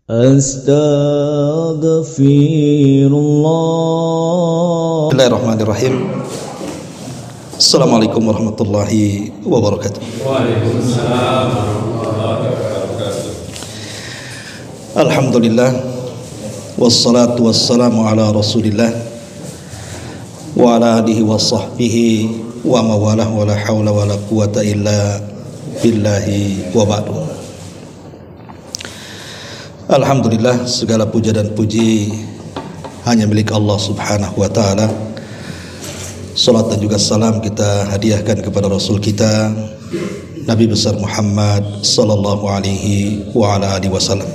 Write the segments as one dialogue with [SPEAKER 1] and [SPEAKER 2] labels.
[SPEAKER 1] Astaghfirullah. Bismillahirrahmanirrahim. Assalamualaikum warahmatullahi wabarakatuh.
[SPEAKER 2] Waalaikumsalam warahmatullahi wabarakatuh.
[SPEAKER 1] Alhamdulillah, wassalatu wassalamu ala rasulillah wa ala alihi wa sahbihi wa mawalah wa la hawla wa la quwata illa billahi wa ba'du. Alhamdulillah, segala puja dan puji hanya milik Allah subhanahu wa ta'ala. Salat dan juga salam kita hadiahkan kepada Rasul kita Nabi besar Muhammad sallallahu alaihi wa ala alihi wasallam.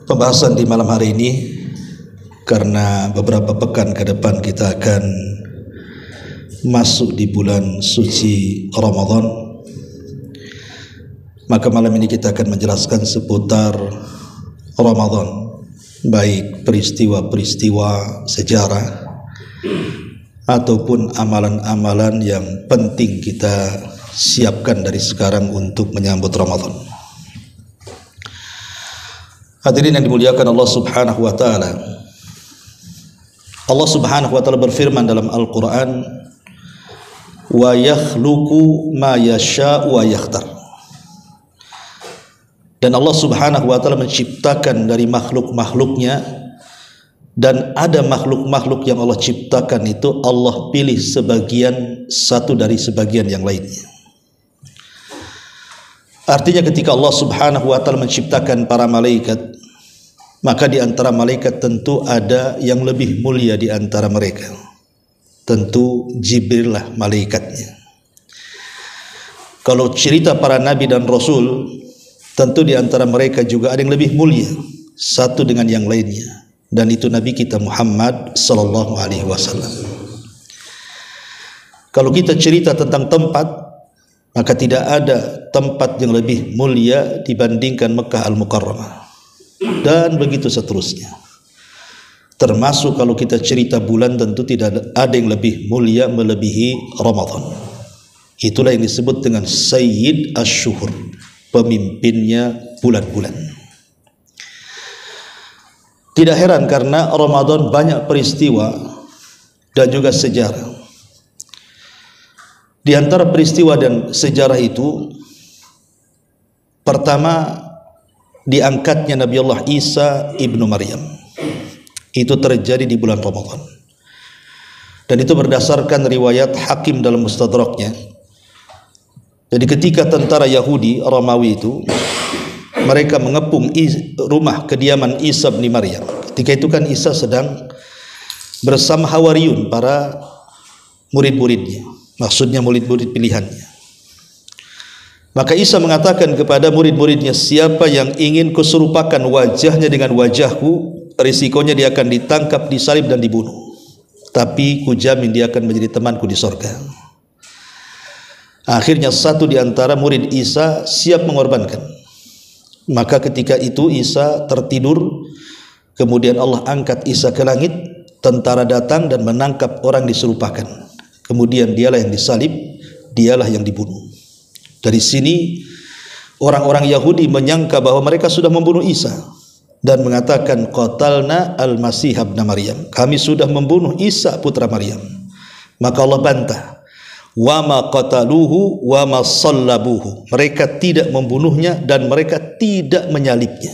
[SPEAKER 1] Pembahasan di malam hari ini, karena beberapa pekan ke depan kita akan masuk di bulan suci Ramadan, maka malam ini kita akan menjelaskan seputar Ramadan, baik peristiwa-peristiwa sejarah ataupun amalan-amalan yang penting kita siapkan dari sekarang untuk menyambut Ramadan. Hadirin yang dimuliakan Allah subhanahu wa ta'ala, Allah subhanahu wa ta'ala berfirman dalam Al-Quran, wa yakhluqu ma yasha'u wa yakhtar. Dan Allah subhanahu wa ta'ala menciptakan dari makhluk-makhluknya, dan ada makhluk-makhluk yang Allah ciptakan itu Allah pilih sebagian satu dari sebagian yang lainnya. Artinya ketika Allah subhanahu wa ta'ala menciptakan para malaikat, maka di antara malaikat tentu ada yang lebih mulia di antara mereka. Tentu Jibril lah malaikatnya. Kalau cerita para nabi dan rasul, tentu di antara mereka juga ada yang lebih mulia satu dengan yang lainnya, dan itu Nabi kita Muhammad sallallahu alaihi wasallam. Kalau kita cerita tentang tempat, maka tidak ada tempat yang lebih mulia dibandingkan Mekah Al-Mukarramah, dan begitu seterusnya. Termasuk kalau kita cerita bulan, tentu tidak ada yang lebih mulia melebihi Ramadan. Itulah yang disebut dengan Sayyid Ash-Shuhur, pemimpinnya bulan-bulan. Tidak heran karena Ramadan banyak peristiwa dan juga sejarah. Di antara peristiwa dan sejarah itu, pertama, diangkatnya Nabi Allah Isa ibnu Maryam. Itu terjadi di bulan Ramadan, dan itu berdasarkan riwayat Hakim dalam Mustadraknya. Jadi ketika tentara Yahudi Romawi itu mereka mengepung rumah kediaman Isa bin Maryam. Ketika itu kan Isa sedang bersama Hawariyun, para murid-muridnya, maksudnya murid-murid pilihannya. Maka Isa mengatakan kepada murid-muridnya, siapa yang ingin kuserupakan wajahnya dengan wajahku, risikonya dia akan ditangkap, disalib dan dibunuh, tapi kujamin dia akan menjadi temanku di sorga. Akhirnya satu di antara murid Isa siap mengorbankan. Maka ketika itu Isa tertidur, kemudian Allah angkat Isa ke langit, tentara datang dan menangkap orang diserupakan. Kemudian dialah yang disalib, dialah yang dibunuh. Dari sini orang-orang Yahudi menyangka bahwa mereka sudah membunuh Isa dan mengatakan, qatalna al-Masih ibn Maryam, kami sudah membunuh Isa putra Maryam. Maka Allah bantah, wa ma qataluhu wa ma sallabuhu, mereka tidak membunuhnya dan mereka tidak menyalibnya.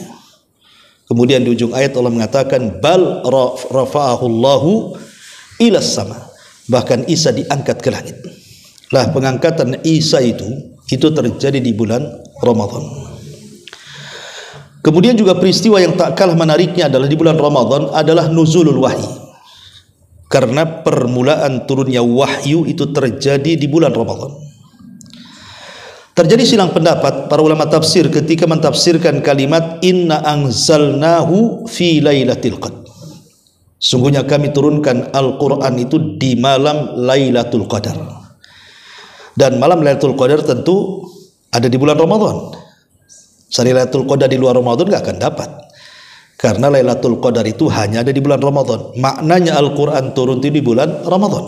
[SPEAKER 1] Kemudian di ujung ayat Allah mengatakan, bal rafa'ahu Allahu ila sama, bahkan Isa diangkat ke langit. Lah, pengangkatan Isa itu terjadi di bulan Ramadan. Kemudian juga peristiwa yang tak kalah menariknya adalah di bulan Ramadan adalah nuzulul wahyi. Karena permulaan turunnya wahyu itu terjadi di bulan Ramadan. Terjadi silang pendapat para ulama tafsir ketika mentafsirkan kalimat inna anzalnahu fi lailatul qadar. Sungguhnya kami turunkan Al-Quran itu di malam Lailatul Qadar. Dan malam Lailatul Qadar tentu ada di bulan Ramadan. Cari Lailatul Qadar di luar Ramadan gak akan dapat, karena Lailatul Qadar itu hanya ada di bulan Ramadan. Maknanya Al-Quran turun di bulan Ramadan.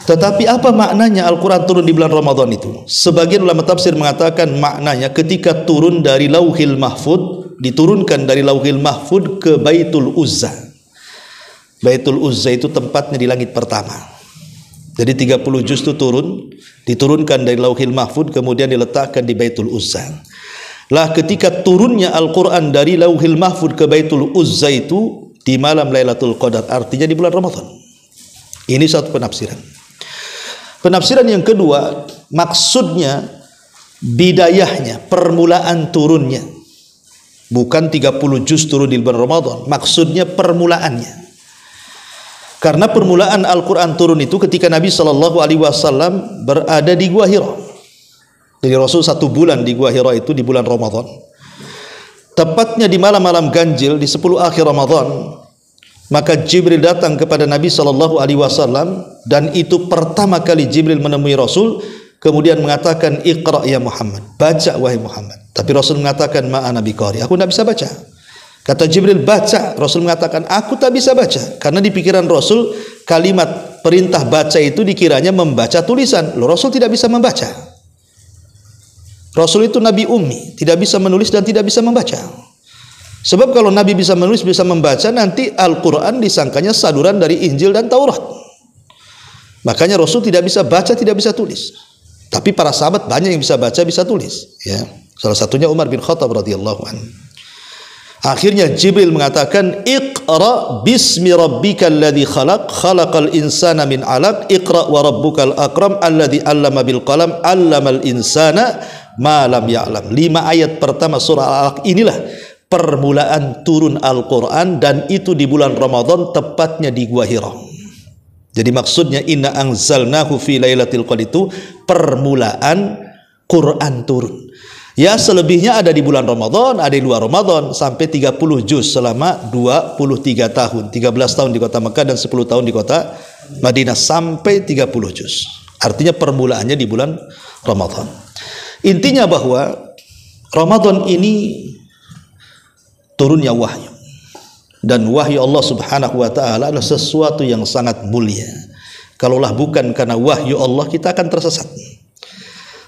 [SPEAKER 1] Tetapi apa maknanya Al-Quran turun di bulan Ramadan itu? Sebagian ulama tafsir mengatakan maknanya ketika turun dari Lauhil Mahfud, diturunkan dari Lauhil Mahfud ke Baitul Uzza. Baitul Uzza itu tempatnya di langit pertama. Jadi 30 juz itu diturunkan dari Lauhil Mahfud, kemudian diletakkan di Baitul Uzza. Lah ketika turunnya Al-Quran dari Lauhil Mahfud ke Baitul Uzza itu di malam Lailatul Qadar, artinya di bulan Ramadan. Ini satu penafsiran. Penafsiran yang kedua, maksudnya bidayahnya, permulaan turunnya. Bukan 30 juz turun di bulan Ramadan, maksudnya permulaannya. Karena permulaan Al-Quran turun itu ketika Nabi SAW berada di Gua Hira. Jadi Rasul 1 bulan di Gua Hira itu di bulan Ramadan. Tepatnya di malam-malam ganjil di 10 akhir Ramadan, maka Jibril datang kepada Nabi SAW dan itu pertama kali Jibril menemui Rasul, kemudian mengatakan Iqra ya Muhammad, baca wahai Muhammad. Tapi Rasul mengatakan ma'ana biqari, aku tidak bisa baca. Kata Jibril baca, Rasul mengatakan aku tak bisa baca. Karena di pikiran Rasul kalimat perintah baca itu dikiranya membaca tulisan. Loh, Rasul tidak bisa membaca. Rasul itu Nabi Ummi, tidak bisa menulis dan tidak bisa membaca. Sebab kalau Nabi bisa menulis, bisa membaca, nanti Al-Quran disangkanya saduran dari Injil dan Taurat. Makanya Rasul tidak bisa baca, tidak bisa tulis. Tapi para sahabat banyak yang bisa baca, bisa tulis. Ya, salah satunya Umar bin Khattab radhiyallahu anhu. Akhirnya Jibril mengatakan, Iqra bismi rabbikal ladzi khalaq, khalaqal insana min 'alaq, Iqra wa rabbukal akram alladzi 'allama bil qalam, 'allamal insana ma lam ya'lam. 5 ayat pertama surah Al-Alaq inilah permulaan turun Al-Quran, dan itu di bulan Ramadan, tepatnya di Gua Hira. Jadi maksudnya inna anzalnahu fi lailatul qadr itu permulaan Quran turun. Ya selebihnya ada di bulan Ramadan, ada di luar Ramadan, sampai 30 juz selama 23 tahun. 13 tahun di kota Mekah dan 10 tahun di kota Madinah, sampai 30 juz. Artinya permulaannya di bulan Ramadan. Intinya bahwa Ramadan ini turunnya wahyu, dan wahyu Allah Subhanahu wa taala adalah sesuatu yang sangat mulia. Kalaulah bukan karena wahyu Allah, kita akan tersesat.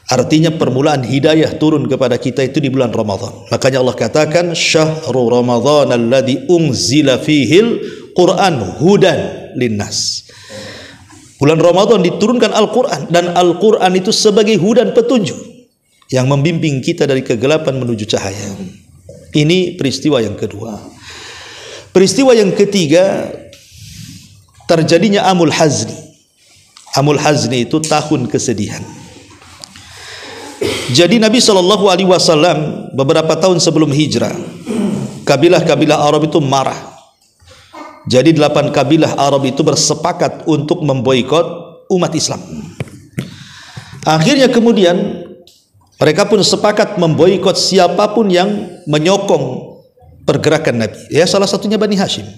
[SPEAKER 1] Artinya permulaan hidayah turun kepada kita itu di bulan Ramadan. Makanya Allah katakan syahrul ramadhan alladzi unzila fihil Quran hudan linnas. Bulan Ramadan diturunkan Al-Quran, dan Al-Quran itu sebagai hudan, petunjuk yang membimbing kita dari kegelapan menuju cahaya. Ini peristiwa yang kedua. Peristiwa yang ketiga, terjadinya Amul Hazni. Amul Hazni itu tahun kesedihan. Jadi Nabi SAW beberapa tahun sebelum hijrah, kabilah-kabilah Arab itu marah. Jadi 8 kabilah Arab itu bersepakat untuk memboikot umat Islam. Akhirnya kemudian mereka pun sepakat memboikot siapapun yang menyokong pergerakan Nabi. Ya, salah satunya Bani Hashim.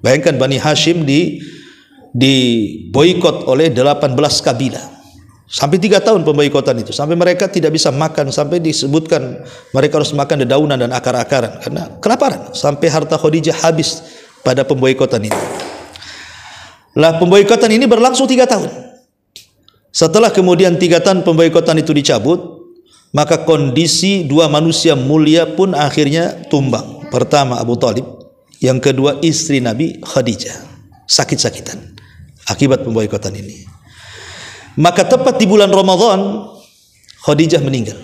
[SPEAKER 1] Bayangkan Bani Hashim diboikot oleh 18 kabilah. Sampai 3 tahun pemboikotan itu. Sampai mereka tidak bisa makan. Sampai disebutkan mereka harus makan dedaunan dan akar-akaran karena kelaparan. Sampai harta Khadijah habis pada pemboikotan itu. Lah pemboikotan ini berlangsung 3 tahun. Setelah kemudian 3 tahun pemboikotan itu dicabut, maka kondisi 2 manusia mulia pun akhirnya tumbang. Pertama Abu Talib, yang kedua istri Nabi Khadijah, sakit-sakitan akibat pemboikotan ini. Maka tepat di bulan Ramadan Khadijah meninggal.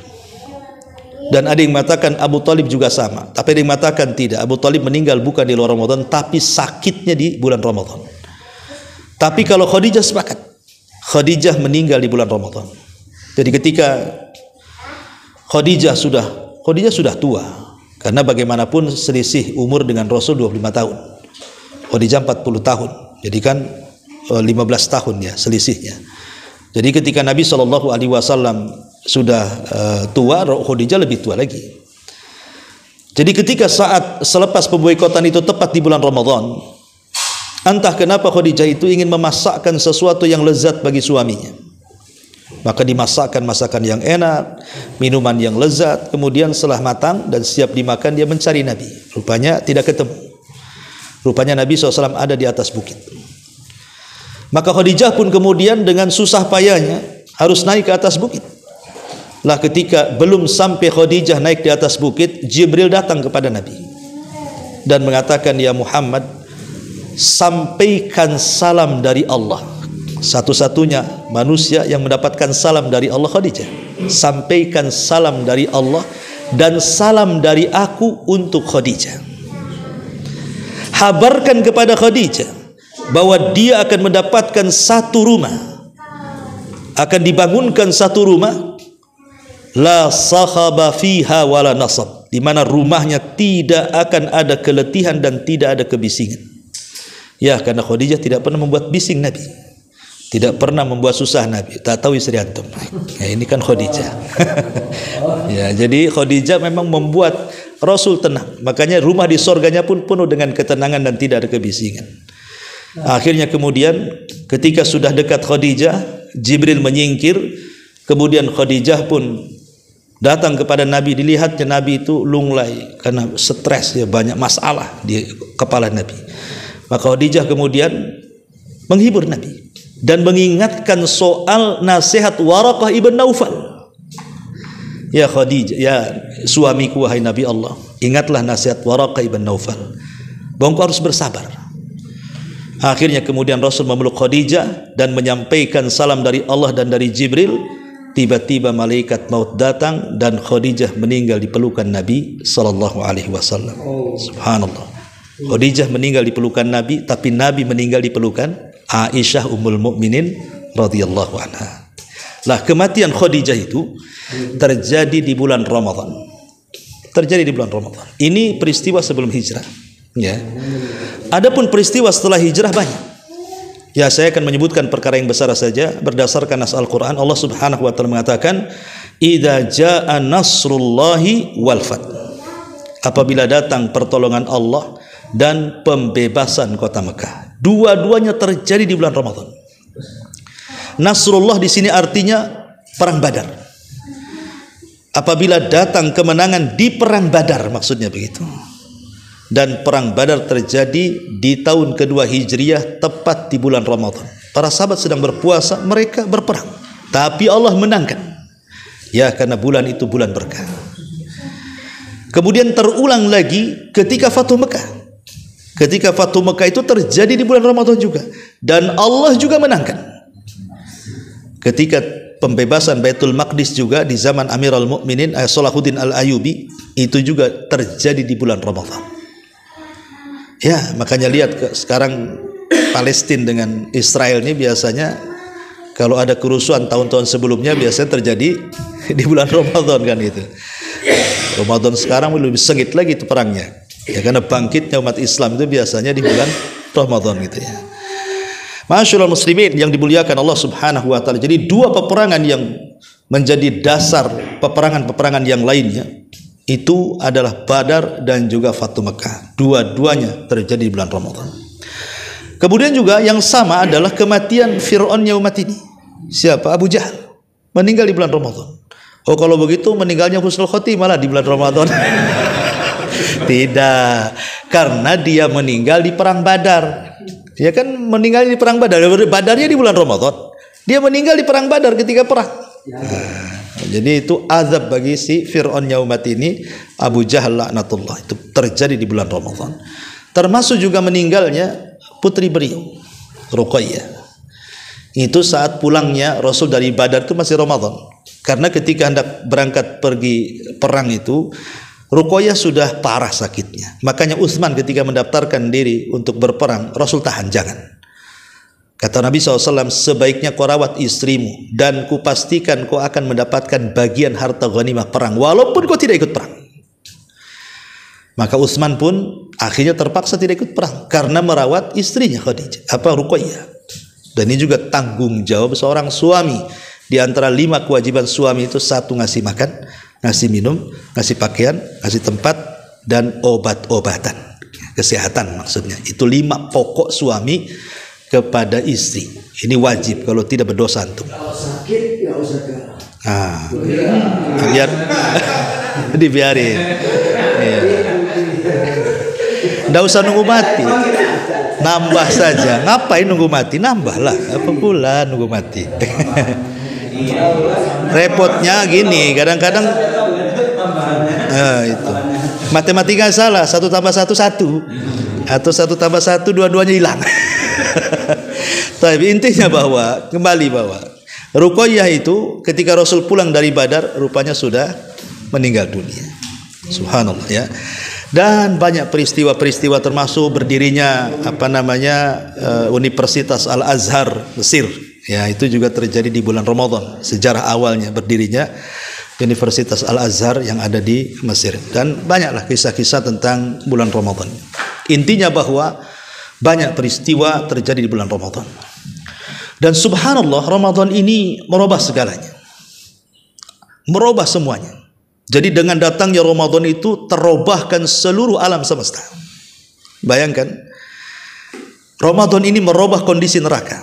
[SPEAKER 1] Dan ada yang mengatakan Abu Talib juga sama, tapi ada yang mengatakan tidak, Abu Talib meninggal bukan di luar Ramadan, tapi sakitnya di bulan Ramadan. Tapi kalau Khadijah sepakat, Khadijah meninggal di bulan Ramadan. Jadi ketika Khadijah sudah tua, karena bagaimanapun selisih umur dengan Rasul 25 tahun. Khadijah 40 tahun. Jadi kan 15 tahun ya selisihnya. Jadi ketika Nabi SAW sudah tua, Khadijah lebih tua lagi. Jadi ketika saat selepas pemboikotan itu tepat di bulan Ramadan, entah kenapa Khadijah itu ingin memasakkan sesuatu yang lezat bagi suaminya. Maka dimasakkan masakan yang enak, minuman yang lezat, kemudian setelah matang dan siap dimakan, dia mencari Nabi. Rupanya tidak ketemu. Rupanya Nabi SAW ada di atas bukit. Maka Khadijah pun kemudian dengan susah payahnya harus naik ke atas bukit. Lah ketika belum sampai Khadijah naik di atas bukit, Jibril datang kepada Nabi dan mengatakan, ya Muhammad, sampaikan salam dari Allah. Satu-satunya manusia yang mendapatkan salam dari Allah Khadijah. Sampaikan salam dari Allah dan salam dari aku untuk Khadijah. Habarkan kepada Khadijah bahwa dia akan mendapatkan satu rumah, akan dibangunkan satu rumah, la sakhaba fiha wala nasab, di mana rumahnya tidak akan ada keletihan dan tidak ada kebisingan. Ya, karena Khadijah tidak pernah membuat bising Nabi, tidak pernah membuat susah Nabi. Tak tahu istri antum. Ya, ini kan Khadijah. Ya, jadi Khadijah memang membuat Rasul tenang. Makanya rumah di surganya pun penuh dengan ketenangan dan tidak ada kebisingan. Akhirnya kemudian ketika sudah dekat Khadijah, Jibril menyingkir. Kemudian Khadijah pun datang kepada Nabi. Dilihatnya Nabi itu lunglai karena stres, ya, banyak masalah di kepala Nabi. Maka Khadijah kemudian menghibur Nabi dan mengingatkan soal nasihat Waraqah ibn Naufal. Ya Khadijah, ya suamiku wahai Nabi Allah, ingatlah nasihat Waraqah ibn Naufal, bahwa engkau harus bersabar. Akhirnya kemudian Rasul memeluk Khadijah dan menyampaikan salam dari Allah dan dari Jibril. Tiba-tiba malaikat maut datang dan Khadijah meninggal di pelukan Nabi sallallahu alaihi wasallam. Subhanallah. Khadijah meninggal di pelukan Nabi, tapi Nabi meninggal di pelukan Aisyah ummul mukminin radhiyallahu anha. Lah kematian Khadijah itu terjadi di bulan Ramadan. Terjadi di bulan Ramadan. Ini peristiwa sebelum hijrah, ya. Adapun peristiwa setelah hijrah banyak. Ya, saya akan menyebutkan perkara yang besar saja berdasarkan nas Al-Qur'an. Allah Subhanahu wa taala mengatakan, "Idza jaa nasrullahi wal fath." Apabila datang pertolongan Allah dan pembebasan kota Mekah. Dua-duanya terjadi di bulan Ramadan. Nasrullah di sini artinya perang Badar. Apabila datang kemenangan di perang Badar, maksudnya begitu. Dan perang Badar terjadi di tahun kedua Hijriah, tepat di bulan Ramadan. Para sahabat sedang berpuasa, mereka berperang, tapi Allah menangkan. Ya, karena bulan itu bulan berkah. Kemudian terulang lagi ketika Fathu Mekah. Ketika Fathu Mekah itu terjadi di bulan Ramadan juga, dan Allah juga menangkan. Ketika pembebasan Baitul Maqdis juga di zaman Amirul Mukminin Salahuddin Al-Ayyubi, itu juga terjadi di bulan Ramadan. Ya, makanya lihat sekarang Palestina dengan Israel ini biasanya kalau ada kerusuhan tahun-tahun sebelumnya biasanya terjadi di bulan Ramadan kan itu. Ramadan sekarang lebih sengit lagi itu perangnya. Ya, karena bangkitnya umat Islam itu biasanya di bulan Ramadan gitu ya. Masyaallah muslimin yang dimuliakan Allah Subhanahu wa taala. Jadi dua peperangan yang menjadi dasar peperangan-peperangan yang lainnya itu adalah Badar dan juga Fathu Mekah. Dua-duanya terjadi di bulan Ramadan. Kemudian juga yang sama adalah kematian Fir'aun umat ini. Siapa? Abu Jahal. Meninggal di bulan Ramadan. Oh, kalau begitu meninggalnya husnul khotimah malah di bulan Ramadan. Tidak, karena dia meninggal di perang Badar. Dia kan meninggal di perang Badar. Badarnya di bulan Ramadan. Dia meninggal di perang Badar ketika perang. Jadi itu azab bagi si Fir'aun umat ini, Abu Jahal laknatullah. Itu terjadi di bulan Ramadan. Termasuk juga meninggalnya putri beliau, Ruqayyah. Itu saat pulangnya Rasul dari Badar itu masih Ramadan. Karena ketika hendak berangkat pergi perang itu, Ruqayyah sudah parah sakitnya. Makanya Utsman ketika mendaftarkan diri untuk berperang, Rasul tahan, jangan. Kata Nabi SAW, sebaiknya kau rawat istrimu dan kupastikan kau akan mendapatkan bagian harta ghanimah perang walaupun kau tidak ikut perang. Maka Utsman pun akhirnya terpaksa tidak ikut perang karena merawat istrinya Khadijah, Ruqayyah. Dan ini juga tanggung jawab seorang suami. Di antara 5 kewajiban suami itu 1 ngasih makan, ngasih minum, ngasih pakaian, ngasih tempat, dan obat-obatan, kesehatan maksudnya. Itu 5 pokok suami kepada istri. Ini wajib, kalau tidak berdosa antum.
[SPEAKER 3] Kalau sakit ya usah ke.
[SPEAKER 1] Biar dibiarin. Nggak usah nunggu mati. Nambah saja. Ngapain nunggu mati? Nambahlah. Apa pula nunggu mati? Repotnya gini, kadang-kadang itu matematika salah, 1 tambah 1 1 atau 1 tambah 1 dua-duanya hilang. Tapi intinya kembali bahwa Ruqayyah itu ketika Rasul pulang dari Badar rupanya sudah meninggal dunia. Subhanallah ya. Dan banyak peristiwa-peristiwa termasuk berdirinya Universitas Al-Azhar Mesir. Ya, itu juga terjadi di bulan Ramadan. Sejarah awalnya berdirinya Universitas Al-Azhar yang ada di Mesir. Dan banyaklah kisah-kisah tentang bulan Ramadan. Intinya bahwa banyak peristiwa terjadi di bulan Ramadan. Dan subhanallah, Ramadan ini merubah segalanya. Merubah semuanya. Jadi dengan datangnya Ramadan itu terubahkan seluruh alam semesta. Bayangkan, Ramadan ini merubah kondisi neraka,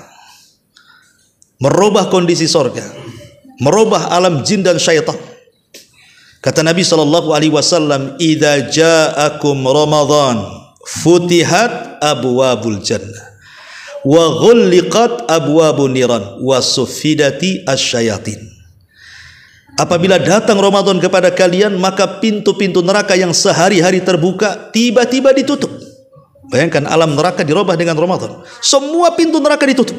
[SPEAKER 1] merubah kondisi sorga, merubah alam jin dan syaitan. Kata Nabi SAW, "Idza ja'akum Ramadan, futihat abwabul jannah, wa ghulliqat abwabun niran, wa suffidati asyayatin." Apabila datang Ramadan kepada kalian, maka pintu-pintu neraka yang sehari-hari terbuka tiba-tiba ditutup. Bayangkan, alam neraka dirubah dengan Ramadan. Semua pintu neraka ditutup.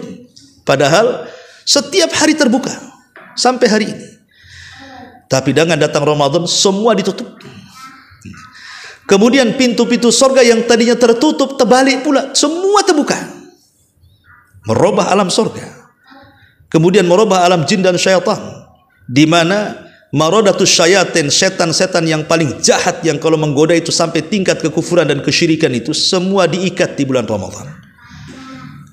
[SPEAKER 1] Padahal setiap hari terbuka sampai hari ini. Tapi dengan datang Ramadan semua ditutup. Kemudian pintu-pintu surga yang tadinya tertutup terbalik pula, semua terbuka. Merubah alam surga. Kemudian merubah alam jin dan syaitan, di mana maradatus syayatin, setan-setan yang paling jahat yang kalau menggoda itu sampai tingkat kekufuran dan kesyirikan itu semua diikat di bulan Ramadan.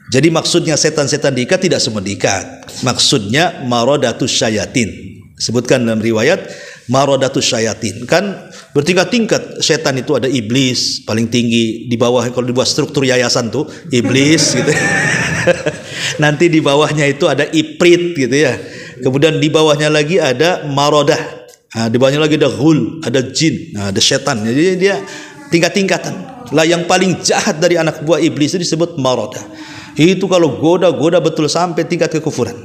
[SPEAKER 1] Jadi maksudnya setan-setan diikat tidak semua diikat. Maksudnya maradatus syayatin. Sebutkan dalam riwayat maradatus syayatin. Kan bertingkat-tingkat setan itu, ada iblis paling tinggi, di bawah kalau dibuat struktur yayasan tuh iblis gitu. Nanti di bawahnya itu ada ifrit gitu ya. Kemudian di bawahnya lagi ada marodah, di bawahnya lagi ada ghul, ada jin, ada setan. Jadi dia tingkat-tingkatan. Lah yang paling jahat dari anak buah iblis itu disebut marodah. Itu kalau goda-goda betul sampai tingkat kekufuran.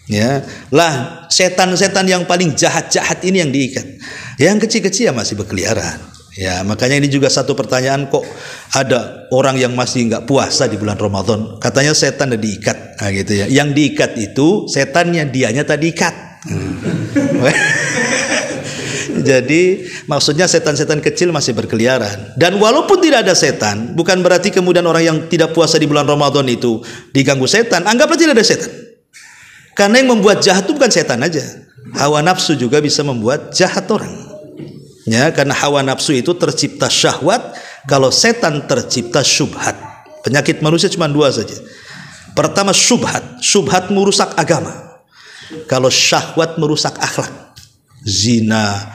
[SPEAKER 1] Ya, lah setan-setan yang paling jahat-jahat ini yang diikat. Yang kecil-kecil ya masih berkeliaran. Ya, makanya ini juga satu pertanyaan, kok ada orang yang masih nggak puasa di bulan Ramadan? Katanya setan udah diikat, gitu ya. Yang diikat itu setannya, dianya tadi ikat. Jadi maksudnya setan-setan kecil masih berkeliaran. Dan walaupun tidak ada setan, bukan berarti kemudian orang yang tidak puasa di bulan Ramadan itu diganggu setan. Anggaplah tidak ada setan. Karena yang membuat jahat itu bukan setan aja. Hawa nafsu juga bisa membuat jahat orang. Ya, karena hawa nafsu itu tercipta syahwat, kalau setan tercipta syubhat. Penyakit manusia cuma 2 saja. Pertama syubhat, syubhat merusak agama. Kalau syahwat merusak akhlak, zina,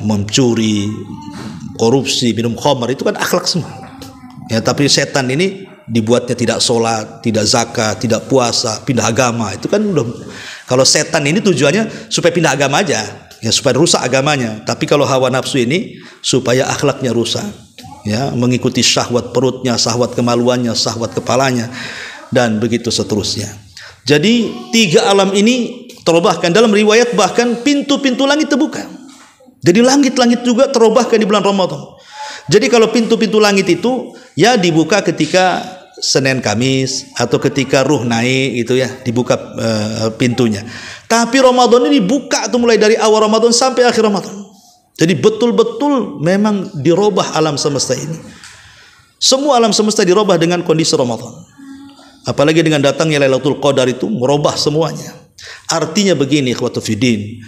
[SPEAKER 1] mencuri, korupsi, minum khamar, itu kan akhlak semua. Ya, tapi setan ini dibuatnya tidak sholat, tidak zakat, tidak puasa, pindah agama. Itu kan udah, kalau setan ini tujuannya supaya pindah agama aja. Ya, supaya rusak agamanya. Tapi kalau hawa nafsu ini supaya akhlaknya rusak, ya, mengikuti syahwat perutnya, syahwat kemaluannya, syahwat kepalanya, dan begitu seterusnya. Jadi 3 alam ini terubahkan. Dalam riwayat bahkan pintu-pintu langit terbuka. Jadi langit-langit juga terubahkan di bulan Ramadan. Jadi kalau pintu-pintu langit itu ya dibuka ketika Senin Kamis atau ketika ruh naik, itu ya dibuka pintunya. Tapi Ramadan ini buka tuh mulai dari awal Ramadan sampai akhir Ramadan. Jadi betul-betul memang dirubah alam semesta ini. Semua alam semesta dirubah dengan kondisi Ramadan. Apalagi dengan datangnya Lailatul Qadar itu merubah semuanya. Artinya begini, ikhwatu fiddin.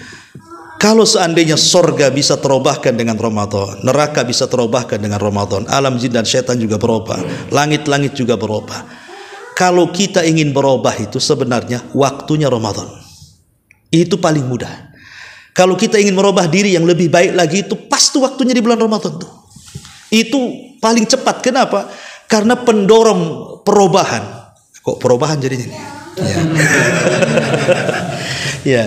[SPEAKER 1] Kalau seandainya sorga bisa terubahkan dengan Ramadan, neraka bisa terubahkan dengan Ramadan, alam jin dan setan juga berubah, langit-langit juga berubah. Kalau kita ingin berubah itu sebenarnya waktunya Ramadan. Itu paling mudah. Kalau kita ingin merubah diri yang lebih baik lagi, itu pasti waktunya di bulan Ramadan tuh. Itu paling cepat. Kenapa? Karena pendorong perubahan. Kok perubahan jadinya nih? Ya. Ya.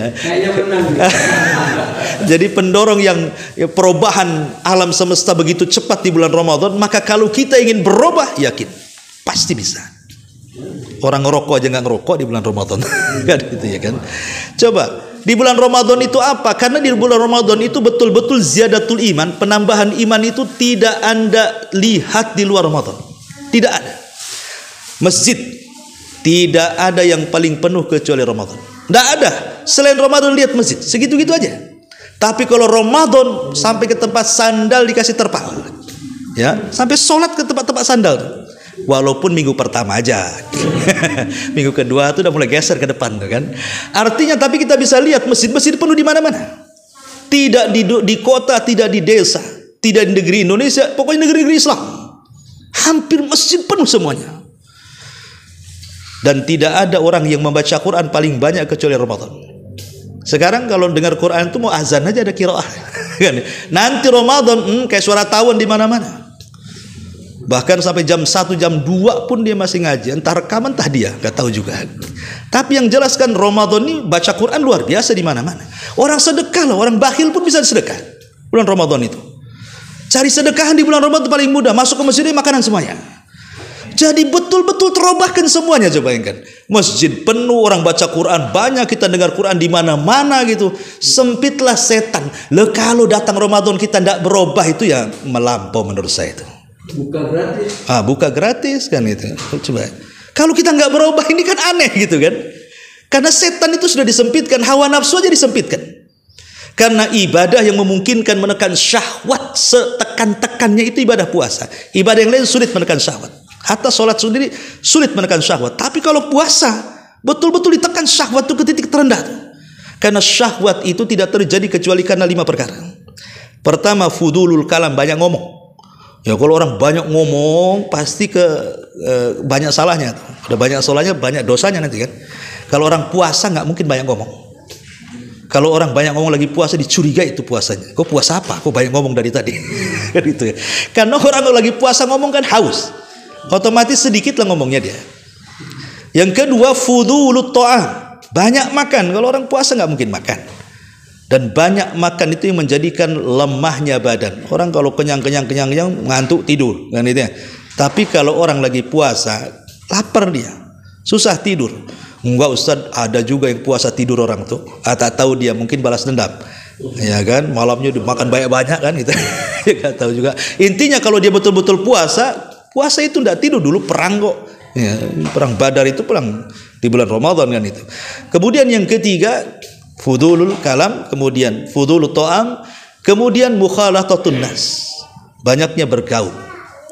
[SPEAKER 1] Jadi pendorong yang perubahan alam semesta begitu cepat di bulan Ramadan, maka kalau kita ingin berubah, yakin pasti bisa. Orang ngerokok aja nggak ngerokok di bulan Ramadan. Kan gitu ya kan. Coba di bulan Ramadan itu apa? Karena di bulan Ramadan itu betul-betul ziyadatul iman, penambahan iman itu tidak Anda lihat di luar Ramadan. Tidak ada. Masjid tidak ada yang paling penuh kecuali Ramadan. Tidak ada. Selain Ramadan lihat masjid, segitu-gitu aja. Tapi kalau Ramadan sampai ke tempat sandal dikasih terpal. Ya, sampai sholat ke tempat-tempat sandal. Walaupun minggu pertama aja. Minggu kedua itu udah mulai geser ke depan kan. Artinya tapi kita bisa lihat masjid-masjid penuh di mana-mana. Tidak di kota, tidak di desa, tidak di negeri Indonesia, pokoknya negeri-negeri Islam. Hampir masjid penuh semuanya. Dan tidak ada orang yang membaca Quran paling banyak kecuali Ramadan. Sekarang kalau dengar Quran itu mau azan aja ada qiraah. Nanti Ramadan kayak suara tawon di mana-mana. Bahkan sampai jam 1, jam 2 pun dia masih ngaji. Entah rekaman, entah dia, gak tahu juga. Tapi yang jelaskan Ramadan ini baca Quran luar biasa di mana-mana. Orang sedekah loh, orang bakhil pun bisa sedekah bulan Ramadan itu. Cari sedekahan di bulan Ramadan paling mudah. Masuk ke masjid makanan semuanya. Jadi betul-betul terobahkan semuanya. Coba bayangkan, masjid penuh, orang baca Quran banyak, kita dengar Quran di mana-mana gitu. Sempitlah setan. Loh, kalau datang Ramadan kita tidak berubah itu ya melampau menurut saya itu.
[SPEAKER 3] Buka gratis.
[SPEAKER 1] Buka gratis kan itu. Coba. Kalau kita nggak berubah ini kan aneh gitu kan. Karena setan itu sudah disempitkan, hawa nafsu aja disempitkan. Karena ibadah yang memungkinkan menekan syahwat setekan-tekannya itu ibadah puasa. Ibadah yang lain sulit menekan syahwat. Hatta sholat sendiri sulit menekan syahwat. Tapi kalau puasa betul-betul ditekan syahwat itu ke titik terendah. Karena syahwat itu tidak terjadi kecuali karena 5 perkara. Pertama, fudulul kalam, banyak ngomong. Ya kalau orang banyak ngomong pasti banyak salahnya. Ada banyak salahnya, banyak dosanya nanti kan. Kalau orang puasa nggak mungkin banyak ngomong. Kalau orang banyak ngomong lagi puasa dicurigai itu puasanya. Kok puasa apa? Kok banyak ngomong dari tadi? Kan gitu ya. Karena orang kalau lagi puasa ngomong kan haus. Otomatis sedikit lah ngomongnya dia. Yang kedua, fudulut ta'am. Banyak makan. Kalau orang puasa nggak mungkin makan. Dan banyak makan itu yang menjadikan lemahnya badan. Orang kalau kenyang ngantuk tidur kan itu ya. Tapi kalau orang lagi puasa lapar dia, susah tidur. Enggak Ustaz, ada juga yang puasa tidur orang tuh. Tak tahu dia mungkin balas dendam. Ya kan, malamnya dimakan banyak-banyak kan gitu. Enggak tahu juga. Intinya kalau dia betul-betul puasa itu enggak tidur dulu, perang kok. Ya, perang Badar itu perang di bulan Ramadan kan itu. Kemudian yang ketiga, fudulul kalam, kemudian fudulul ta'am, kemudian mukhalatatun nas, banyaknya bergaul.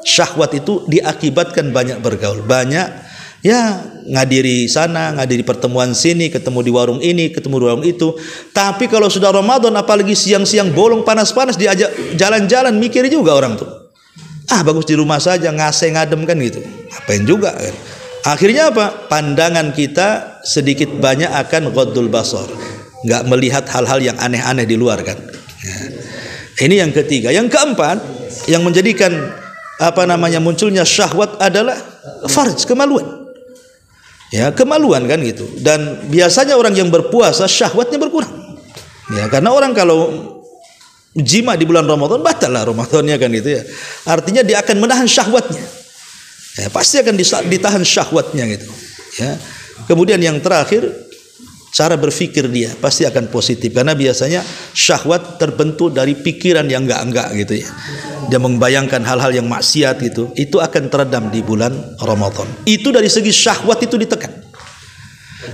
[SPEAKER 1] Syahwat itu diakibatkan banyak bergaul, banyak ya ngadiri sana, ngadiri pertemuan sini, ketemu di warung ini, ketemu di warung itu. Tapi kalau sudah Ramadan, apalagi siang-siang bolong panas-panas diajak jalan-jalan, mikir juga orang tuh. Bagus di rumah saja, ngase ngadem kan gitu. Apain juga kan. Akhirnya apa? Pandangan kita sedikit banyak akan ghaddul basar. Nggak melihat hal-hal yang aneh-aneh di luar kan. Ya. Ini yang ketiga. Yang keempat, yang menjadikan munculnya syahwat adalah farj, kemaluan. Ya, kemaluan kan gitu. Dan biasanya orang yang berpuasa syahwatnya berkurang. Ya, karena orang kalau jima di bulan Ramadan batal lah Ramadannya kan gitu ya. Artinya dia akan menahan syahwatnya. Ya, pasti akan ditahan syahwatnya gitu. Ya. Kemudian yang terakhir, cara berpikir dia pasti akan positif, karena biasanya syahwat terbentuk dari pikiran yang enggak gitu ya. Dia membayangkan hal-hal yang maksiat gitu, itu akan teredam di bulan Ramadan. Itu dari segi syahwat itu ditekan.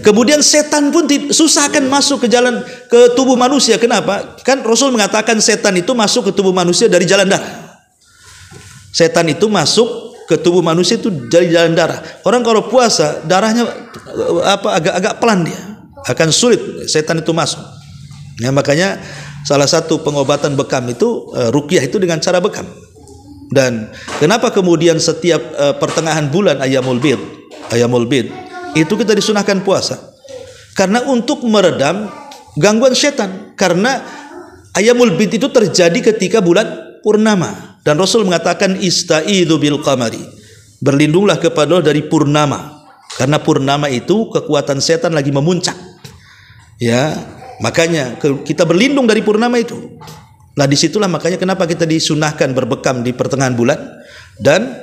[SPEAKER 1] Kemudian setan pun susah akan masuk ke tubuh manusia. Kenapa? Kan Rasul mengatakan setan itu masuk ke tubuh manusia dari jalan darah. Setan itu masuk ke tubuh manusia itu dari jalan darah. Orang kalau puasa darahnya agak pelan dia. Akan sulit setan itu masuk. Ya, makanya salah satu pengobatan bekam itu ruqyah itu dengan cara bekam. Dan kenapa kemudian setiap pertengahan bulan Ayyamul Bid itu kita disunahkan puasa? Karena untuk meredam gangguan setan. Karena Ayyamul Bid itu terjadi ketika bulan purnama. Dan Rasul mengatakan istaizu bil qamari. Berlindunglah kepada Allah dari purnama. Karena purnama itu kekuatan setan lagi memuncak. Ya, makanya kita berlindung dari purnama itu. Nah, disitulah makanya kenapa kita disunahkan berbekam di pertengahan bulan dan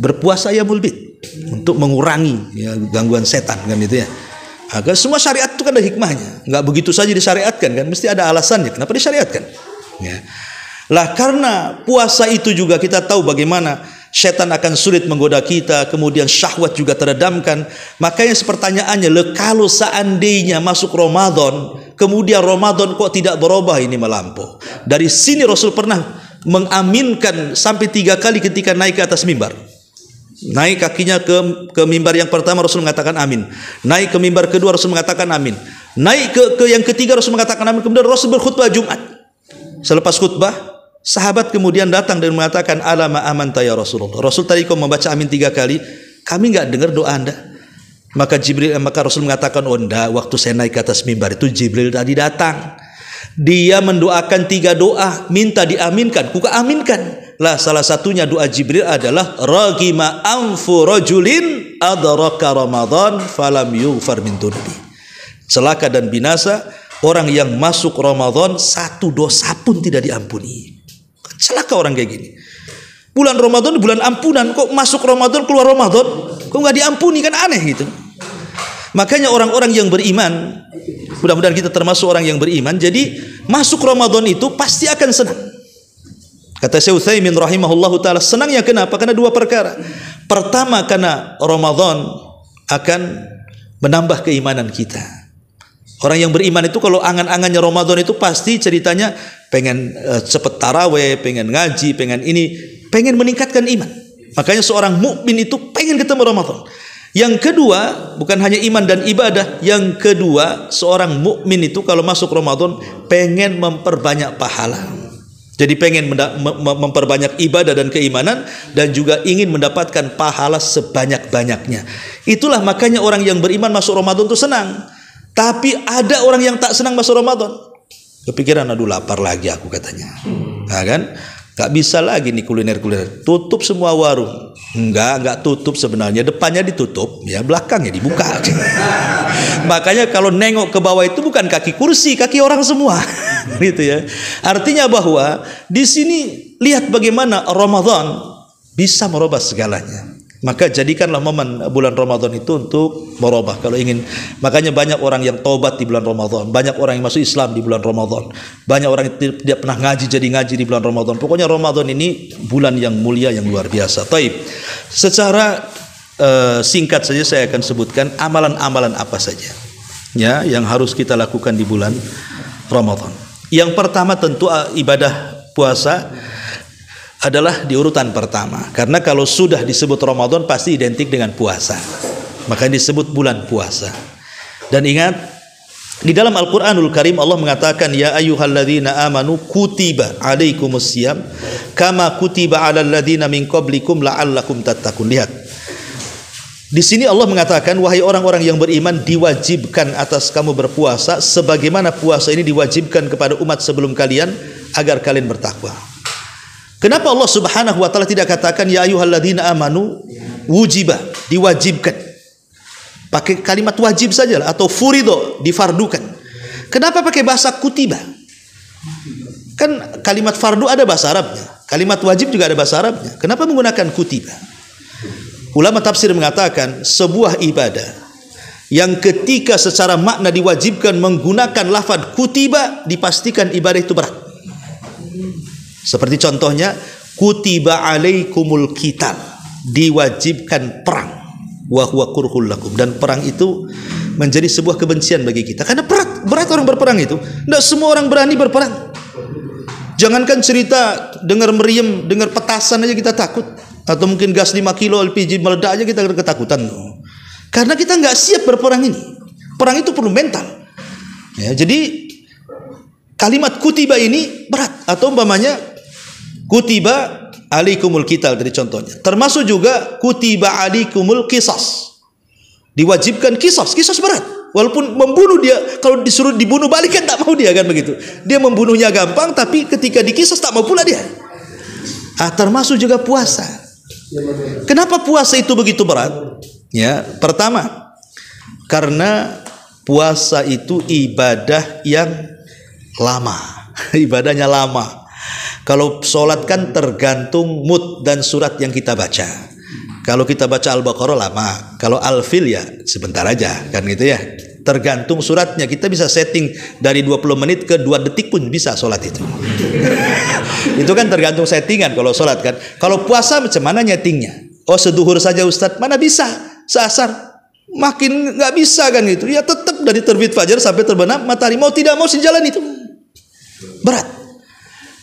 [SPEAKER 1] berpuasa Ayyamul Bid. untuk mengurangi ya, gangguan setan kan itu ya. Agar semua syariat itu kan ada hikmahnya, nggak begitu saja disyariatkan kan, mesti ada alasannya kenapa disyariatkan. Ya. Lah karena puasa itu juga kita tahu bagaimana setan akan sulit menggoda kita, kemudian syahwat juga teredamkan. Makanya pertanyaannya, kalau seandainya masuk Ramadan, kemudian Ramadan kok tidak berubah, ini melampau. Dari sini Rasul pernah mengaminkan sampai 3 kali ketika naik ke atas mimbar. Naik kakinya ke mimbar yang pertama Rasul mengatakan amin. Naik ke mimbar kedua Rasul mengatakan amin. Naik ke yang ketiga Rasul mengatakan amin. Kemudian Rasul berkhutbah Jumat. Selepas khutbah, sahabat kemudian datang dan mengatakan, alama amanta ya Rasulullah. Rasul tadi kau membaca amin 3 kali, kami enggak dengar doa Anda. Maka Rasul mengatakan, oh enggak, waktu saya naik ke atas mimbar itu Jibril tadi datang. Dia mendoakan 3 doa, minta diaminkan, kuka aminkan. Lah salah satunya doa Jibril adalah ragima anfu rajulin adraka Ramadan falam yughfar min dunubi. Celaka dan binasa orang yang masuk Ramadan 1 dosa pun tidak diampuni. Celaka orang kayak gini. Bulan Ramadan bulan ampunan, kok masuk Ramadan keluar Ramadan kok nggak diampuni, kan aneh gitu. Makanya orang-orang yang beriman, mudah-mudahan kita termasuk orang yang beriman, jadi masuk Ramadan itu pasti akan senang. Kata Syekh Utsaimin rahimahullahu taala, senangnya kenapa? Karena 2 perkara. Pertama, karena Ramadan akan menambah keimanan kita. Orang yang beriman itu kalau angan-angannya Ramadan itu pasti ceritanya pengen cepet taraweh, pengen ngaji, pengen ini, pengen meningkatkan iman. Makanya seorang mukmin itu pengen ketemu Ramadan. Yang kedua, bukan hanya iman dan ibadah, yang kedua, seorang mukmin itu kalau masuk Ramadan pengen memperbanyak pahala. Jadi pengen memperbanyak ibadah dan keimanan, dan juga ingin mendapatkan pahala sebanyak-banyaknya. Itulah makanya orang yang beriman masuk Ramadan itu senang. Tapi ada orang yang tak senang masuk Ramadan. Kepikiran, aduh lapar lagi aku katanya. Nah kan? Gak bisa lagi nih kuliner-kuliner. Tutup semua warung. Enggak tutup sebenarnya. Depannya ditutup, ya belakangnya dibuka. Makanya kalau nengok ke bawah itu bukan kaki kursi, kaki orang semua. Gitu ya. Artinya bahwa di sini lihat bagaimana Ramadan bisa merubah segalanya. Maka jadikanlah momen bulan Ramadan itu untuk merubah. Kalau ingin, makanya banyak orang yang taubat di bulan Ramadan, banyak orang yang masuk Islam di bulan Ramadan, banyak orang yang tidak pernah ngaji jadi ngaji di bulan Ramadan. Pokoknya Ramadan ini bulan yang mulia, yang luar biasa. Taib. Secara singkat saja saya akan sebutkan amalan-amalan apa saja ya yang harus kita lakukan di bulan Ramadan. Yang pertama tentu ibadah puasa adalah di urutan pertama, karena kalau sudah disebut Ramadan pasti identik dengan puasa, makanya disebut bulan puasa. Dan ingat, di dalam Al-Quranul Karim Allah mengatakan, ya ayyuhalladzina amanu kutiba alaikumusiyam kama kutiba alal ladzina min qablikum la'allakum tattaqun. Lihat, di sini Allah mengatakan, wahai orang-orang yang beriman, diwajibkan atas kamu berpuasa sebagaimana puasa ini diwajibkan kepada umat sebelum kalian agar kalian bertakwa. Kenapa Allah Subhanahu wa taala tidak katakan ya ayyuhalladzina amanu wujiba, diwajibkan? Pakai kalimat wajib saja atau furido, difardukan. Kenapa pakai bahasa kutiba? Kan kalimat fardu ada bahasa Arabnya, kalimat wajib juga ada bahasa Arabnya. Kenapa menggunakan kutiba? Ulama tafsir mengatakan sebuah ibadah yang ketika secara makna diwajibkan menggunakan lafaz kutiba, dipastikan ibadah itu berat. Seperti contohnya kutiba alaikumul qital, diwajibkan perang, wa huwa kurhul lakum, dan perang itu menjadi sebuah kebencian bagi kita karena berat orang berperang itu. Tidak semua orang berani berperang. Jangankan cerita dengar meriam, dengar petasan aja kita takut, atau mungkin gas 5 kilo LPG meledak aja kita ketakutan. Karena kita nggak siap berperang ini. Perang itu perlu mental. Ya, jadi kalimat kutiba ini berat, atau umpamanya kutiba alaikumul qital dari contohnya. Termasuk juga kutiba alaikumul qisas. Diwajibkan qisas berat. Walaupun membunuh dia, kalau disuruh dibunuh balik kan tak mau dia, kan begitu. Dia membunuhnya gampang, tapi ketika dikisas tak mau pula dia. Termasuk juga puasa. Kenapa puasa itu begitu berat? Ya, pertama, karena puasa itu ibadah yang lama. Ibadahnya lama. Kalau sholat kan tergantung mood dan surat yang kita baca. Kalau kita baca Al-Baqarah lama, kalau Al-Fil ya sebentar aja kan gitu ya. Tergantung suratnya. Kita bisa setting dari 20 menit ke 2 detik pun bisa sholat itu. Itu kan tergantung settingan kalau sholat kan. Kalau puasa macam mana nyetingnya? Oh seduhur saja Ustadz, mana bisa? Seasar makin nggak bisa kan itu. Ya tetap dari terbit fajar sampai terbenam matahari. Mau tidak mau sejalan itu. Berat.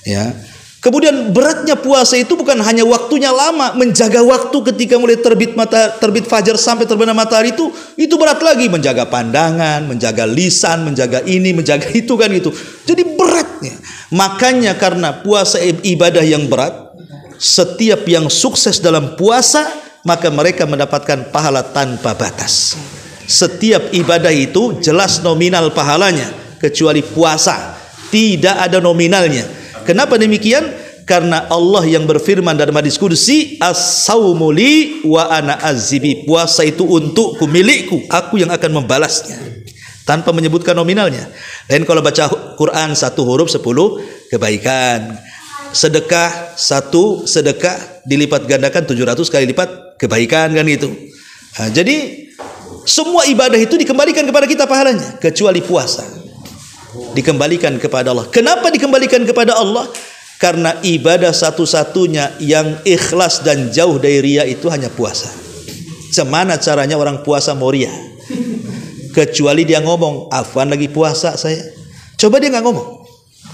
[SPEAKER 1] Ya. Kemudian beratnya puasa itu bukan hanya waktunya lama, menjaga waktu ketika mulai terbit fajar sampai terbenam matahari itu berat lagi, menjaga pandangan, menjaga lisan, menjaga ini, menjaga itu kan itu. Jadi beratnya. Makanya karena puasa ibadah yang berat, setiap yang sukses dalam puasa maka mereka mendapatkan pahala tanpa batas. Setiap ibadah itu jelas nominal pahalanya, kecuali puasa tidak ada nominalnya. Kenapa demikian? Karena Allah yang berfirman dalam hadis qudsi, as-saumu li wa ana azzibi. Puasa itu untukku, milikku, aku yang akan membalasnya. Tanpa menyebutkan nominalnya. Lain kalau baca Quran 1 huruf 10 kebaikan. Sedekah 1 sedekah dilipat gandakan 700 kali lipat kebaikan kan itu. Nah, jadi semua ibadah itu dikembalikan kepada kita pahalanya, kecuali puasa. Dikembalikan kepada Allah. Kenapa dikembalikan kepada Allah? Karena ibadah satu-satunya yang ikhlas dan jauh dari riya itu hanya puasa. Gimana caranya orang puasa mau riya? Kecuali dia ngomong, "Afwan lagi puasa saya." Coba dia nggak ngomong.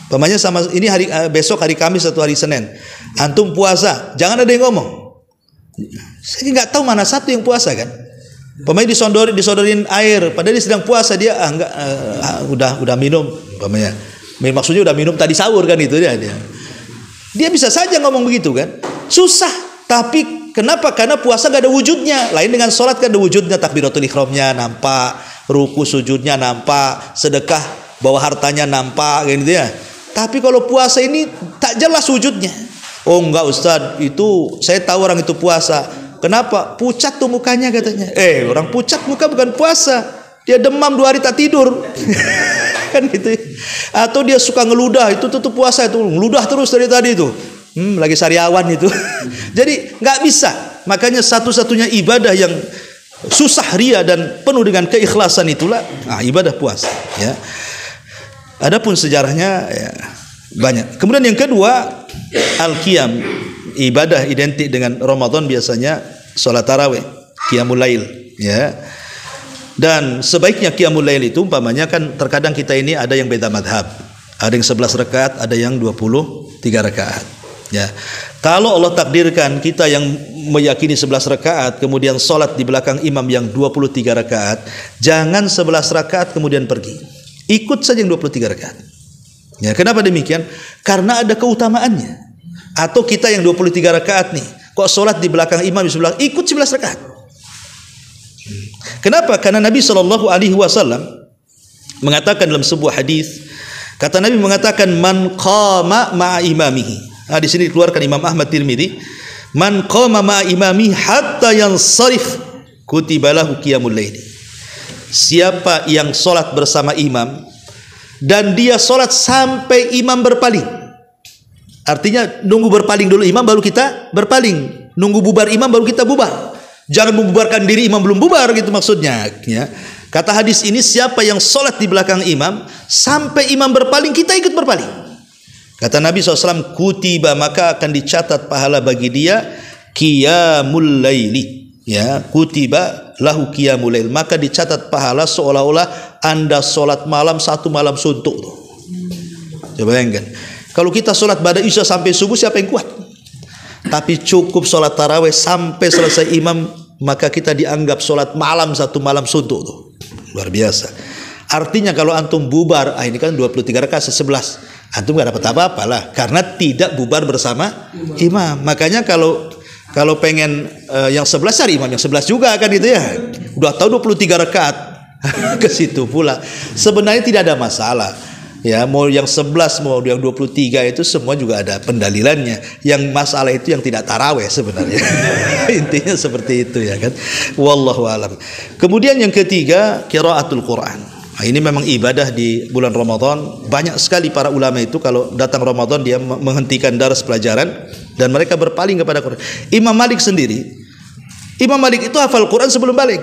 [SPEAKER 1] Pemanya sama ini besok hari Kamis atau hari Senin. Antum puasa, jangan ada yang ngomong. Saya nggak tahu mana satu yang puasa kan? Pemain disodorin air, padahal dia sedang puasa, dia udah minum, pemainnya. Maksudnya udah minum tadi sahur kan itu dia. Dia bisa saja ngomong begitu kan? Susah, tapi kenapa? Karena puasa gak ada wujudnya. Lain dengan sholat kan ada wujudnya, takbiratul ihramnya nampak, ruku sujudnya nampak, sedekah bawa hartanya nampak gitu ya. Tapi kalau puasa ini tak jelas wujudnya. Oh enggak Ustaz, itu saya tahu orang itu puasa. Kenapa? Pucat tuh mukanya katanya. Orang pucat muka bukan puasa. Dia demam 2 hari tak tidur. Kan gitu. Atau dia suka ngeludah, itu tuh puasa itu. Ngeludah terus dari tadi itu. Lagi sariawan itu. Jadi nggak bisa. Makanya satu-satunya ibadah yang susah riya dan penuh dengan keikhlasan itulah ibadah puasa, ya. Adapun sejarahnya ya, banyak. Kemudian yang kedua, al-qiyam. Ibadah identik dengan Ramadan biasanya sholat tarawih, qiyamul lail, ya. Dan sebaiknya qiyamul lail itu umpamanya kan terkadang kita ini ada yang beda madhab. Ada yang 11 rakaat, ada yang 23 rakaat, ya. Kalau Allah takdirkan kita yang meyakini 11 rakaat kemudian sholat di belakang imam yang 23 rakaat, jangan 11 rakaat kemudian pergi. Ikut saja yang 23 rakaat. Ya, kenapa demikian? Karena ada keutamaannya. Atau kita yang 23 rakaat nih, kok sholat di belakang imam di sebelah, ikut 11 rakaat. Kenapa? Karena Nabi SAW mengatakan dalam sebuah hadis, kata Nabi mengatakan, man qama ma'a imamihi. Di sini dikeluarkan Imam Ahmad Tirmidzi, man qama ma'a imamihi hatta yansarif kutiba lahu qiyamul lail. Siapa yang sholat bersama imam dan dia sholat sampai imam berpaling. Artinya nunggu berpaling dulu imam baru kita berpaling. Nunggu bubar imam baru kita bubar. Jangan membubarkan diri imam belum bubar gitu maksudnya, ya. Kata hadis ini, siapa yang sholat di belakang imam sampai imam berpaling, kita ikut berpaling. Kata Nabi SAW, kutiba, maka akan dicatat pahala bagi dia qiyamul laili, ya. Kutiba lahu qiyamul lail, maka dicatat pahala seolah-olah Anda sholat malam 1 malam suntuk tuh. Coba bayangkan. Kalau kita sholat pada isya sampai subuh, siapa yang kuat? Tapi cukup sholat tarawih sampai selesai imam, maka kita dianggap sholat malam 1 malam suntuk tuh. Luar biasa. Artinya kalau antum bubar, ini kan 23 rakaat 11, antum gak dapat apa-apa lah, karena tidak bubar bersama imam. Makanya kalau pengen yang 11 cari imam yang 11 juga kan gitu ya. Udah tahu 23 rakaat ke situ pula. Sebenarnya tidak ada masalah. Ya, mau yang 11 mau yang 23 itu semua juga ada pendalilannya. Yang masalah itu yang tidak taraweh sebenarnya. Intinya seperti itu ya kan. Wallahu alam. Kemudian yang ketiga, qiraatul Quran. Nah, ini memang ibadah di bulan Ramadan. Banyak sekali para ulama itu kalau datang Ramadan dia menghentikan daras pelajaran dan mereka berpaling kepada Quran. Imam Malik sendiri Imam Malik itu hafal Quran sebelum balik.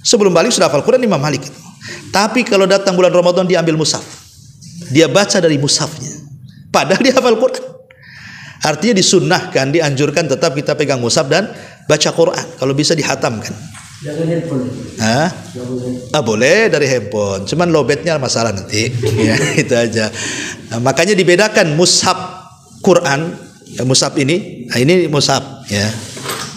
[SPEAKER 1] Sebelum balik sudah hafal Quran Imam Malik itu. Tapi kalau datang bulan Ramadan dia ambil mushaf. Dia baca dari mushafnya. Padahal dia hafal Quran. Artinya disunnahkan, dianjurkan tetap kita pegang mushaf dan baca Quran. Kalau bisa dihatamkan.
[SPEAKER 3] Jangan handphone.
[SPEAKER 1] Boleh dari handphone. Cuman lobetnya masalah nanti. Ya, itu aja. Nah, makanya dibedakan mushaf Quran, mushaf ini. Nah, ini mushaf ya.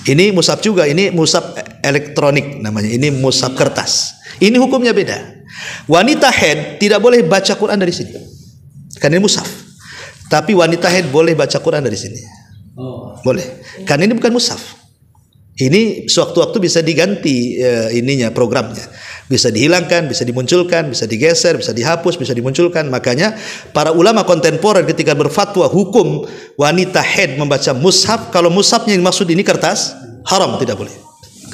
[SPEAKER 1] Ini mushaf juga, ini mushaf elektronik namanya. Ini mushaf kertas. Ini hukumnya beda. Wanita haid tidak boleh baca Quran dari sini. Karena ini mushaf. Tapi wanita haid boleh baca Quran dari sini. Boleh. Karena ini bukan mushaf. Ini sewaktu-waktu bisa diganti ininya, programnya. Bisa dihilangkan, bisa dimunculkan, bisa digeser, bisa dihapus, bisa dimunculkan. Makanya para ulama kontemporer ketika berfatwa hukum wanita haid membaca mushaf, kalau mushafnya yang maksud ini kertas, haram, tidak boleh.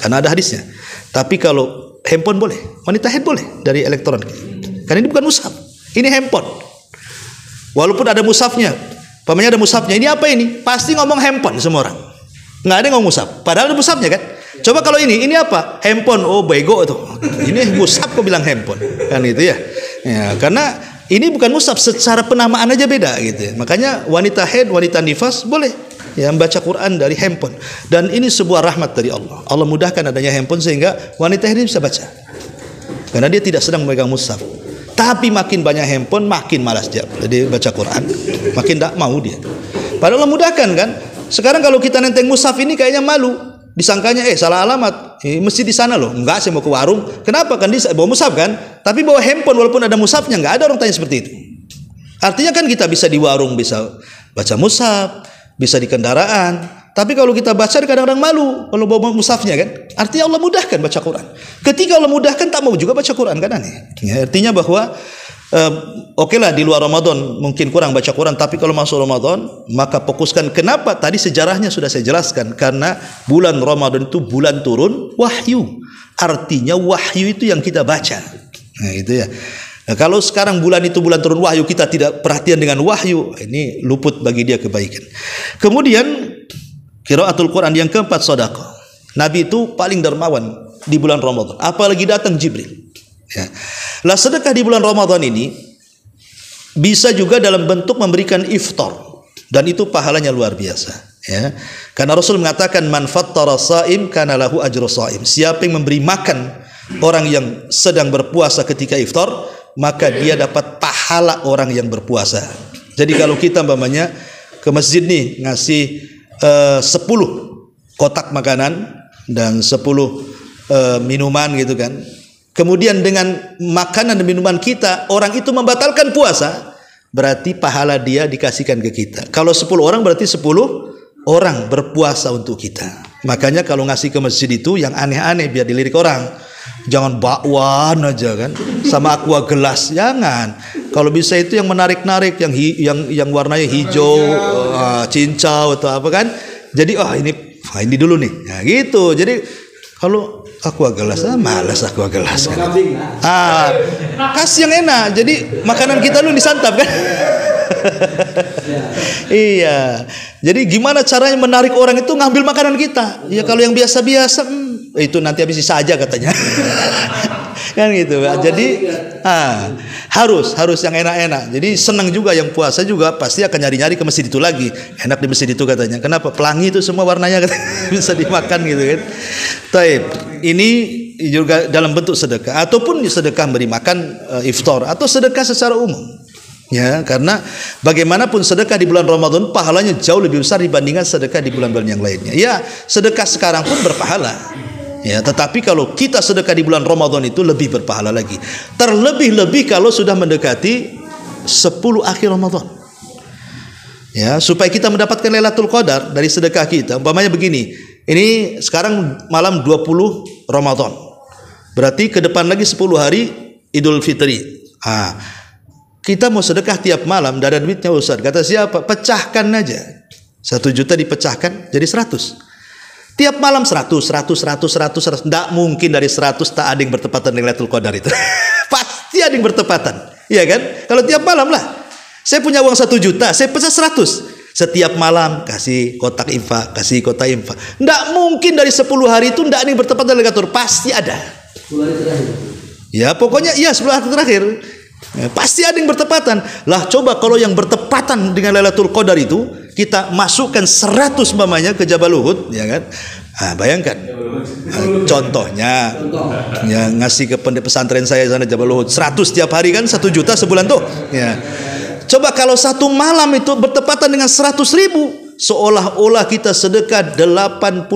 [SPEAKER 1] Karena ada hadisnya. Tapi kalau handphone boleh, wanita haid boleh dari elektronik. Karena ini bukan mushaf, ini handphone. Walaupun ada mushafnya, pamannya ada mushafnya. Ini apa ini? Pasti ngomong handphone semua orang. Nggak ada yang ngomong mushaf. Padahal ada mushafnya kan. Coba kalau ini apa? Handphone. Oh bego tuh. Ini mushaf kok bilang handphone. Kan itu ya. Ya, karena ini bukan mushaf, secara penamaan aja beda gitu. Makanya wanita haid, wanita nifas boleh ya membaca Quran dari handphone. Dan ini sebuah rahmat dari Allah. Allah mudahkan adanya handphone sehingga wanita haid bisa baca. Karena dia tidak sedang memegang mushaf. Tapi makin banyak handphone, makin malas dia. Jadi baca Quran, makin tak mau dia. Padahal Allah mudahkan kan. Sekarang kalau kita nenteng mushaf ini kayaknya malu. Disangkanya salah alamat. Mesti di sana loh. Enggak, saya mau ke warung. Kenapa? Kan dia bawa mushaf kan. Tapi bawa handphone walaupun ada mushafnya. Enggak ada orang tanya seperti itu. Artinya kan kita bisa di warung bisa baca mushaf, bisa di kendaraan. Tapi kalau kita baca kadang-kadang malu kalau bawa mushafnya kan. Artinya Allah mudahkan baca Quran. Ketika Allah mudahkan tak mau juga baca Quran kan aneh. Ya, artinya bahwa oke lah di luar Ramadan mungkin kurang baca Quran, tapi kalau masuk Ramadan maka fokuskan. Kenapa? Tadi sejarahnya sudah saya jelaskan. Karena bulan Ramadan itu bulan turun wahyu. Artinya wahyu itu yang kita baca. Nah itu ya. Nah, kalau sekarang bulan itu bulan turun wahyu, kita tidak perhatian dengan wahyu, ini luput bagi dia kebaikan. Kemudian qiraatul Quran yang keempat, sedekah. Nabi itu paling dermawan di bulan Ramadan, apalagi datang Jibril. Ya. Lah sedekah di bulan Ramadan ini bisa juga dalam bentuk memberikan iftar, dan itu pahalanya luar biasa. Ya. Karena Rasul mengatakan man fattara shaim kana lahu ajru shaim. Siapa yang memberi makan orang yang sedang berpuasa ketika iftar, maka dia dapat pahala orang yang berpuasa. Jadi kalau kita umpamanya ke masjid nih ngasih 10 kotak makanan dan 10 minuman gitu kan. Kemudian dengan makanan dan minuman kita orang itu membatalkan puasa, berarti pahala dia dikasihkan ke kita. Kalau 10 orang berarti 10 orang berpuasa untuk kita. Makanya kalau ngasih ke masjid itu yang aneh-aneh biar dilirik orang. Jangan bakwan aja kan, sama aqua gelas, jangan. Kalau bisa itu yang menarik-narik, yang warnanya hijau, cincau atau apa kan. Jadi ini dulu nih, nah gitu. Jadi kalau aqua gelas, malas aqua gelas kan. Kasih yang enak. Jadi makanan kita lu disantap kan. Iya. Jadi gimana caranya menarik orang itu ngambil makanan kita? Ya kalau yang biasa-biasa itu nanti habis sisa aja katanya. Kan gitu. Jadi harus yang enak-enak. Jadi senang juga yang puasa juga pasti akan nyari-nyari ke masjid itu lagi. Enak di masjid itu katanya. Kenapa? Pelangi itu semua warnanya bisa dimakan gitu kan. Taib. Ini juga dalam bentuk sedekah ataupun sedekah beri makan iftar atau sedekah secara umum. Ya, karena bagaimanapun sedekah di bulan Ramadan pahalanya jauh lebih besar dibandingkan sedekah di bulan-bulan yang lainnya. Ya, sedekah sekarang pun berpahala. Ya, tetapi kalau kita sedekah di bulan Ramadan itu lebih berpahala lagi. Terlebih-lebih kalau sudah mendekati 10 akhir Ramadan. Ya, supaya kita mendapatkan Lailatul Qadar dari sedekah kita. Umpamanya begini, ini sekarang malam 20 Ramadan. Berarti ke depan lagi 10 hari Idul Fitri. Kita mau sedekah tiap malam, tidak ada duitnya Ustaz. Kata siapa? Pecahkan aja. 1 juta dipecahkan jadi 100. Tiap malam 100. Tidak mungkin dari 100 tak ada yang bertepatan dengan Lailatul Qadar itu. Pasti ada yang bertepatan. Iya kan? Kalau tiap malam lah. Saya punya uang 1 juta, saya pecah 100. Setiap malam kasih kotak infak, kasih kotak infak. Nggak mungkin dari 10 hari itu nggak ada yang bertepatan dengan Lailatul Qadar, pasti ada.
[SPEAKER 3] 10 hari terakhir.
[SPEAKER 1] Ya pokoknya iya 10 hari terakhir. Ya, pasti ada yang bertepatan. Lah coba kalau yang bertepatan dengan Lailatul Qadar itu kita masukkan 100 umpamanya ke Jabal Uhud, ya kan? Nah, bayangkan. Contohnya ya ngasih ke pesantren saya sana Jabal Uhud 100 tiap hari kan 1 juta sebulan tuh. Ya. Coba kalau satu malam itu bertepatan dengan 100.000, seolah-olah kita sedekah 84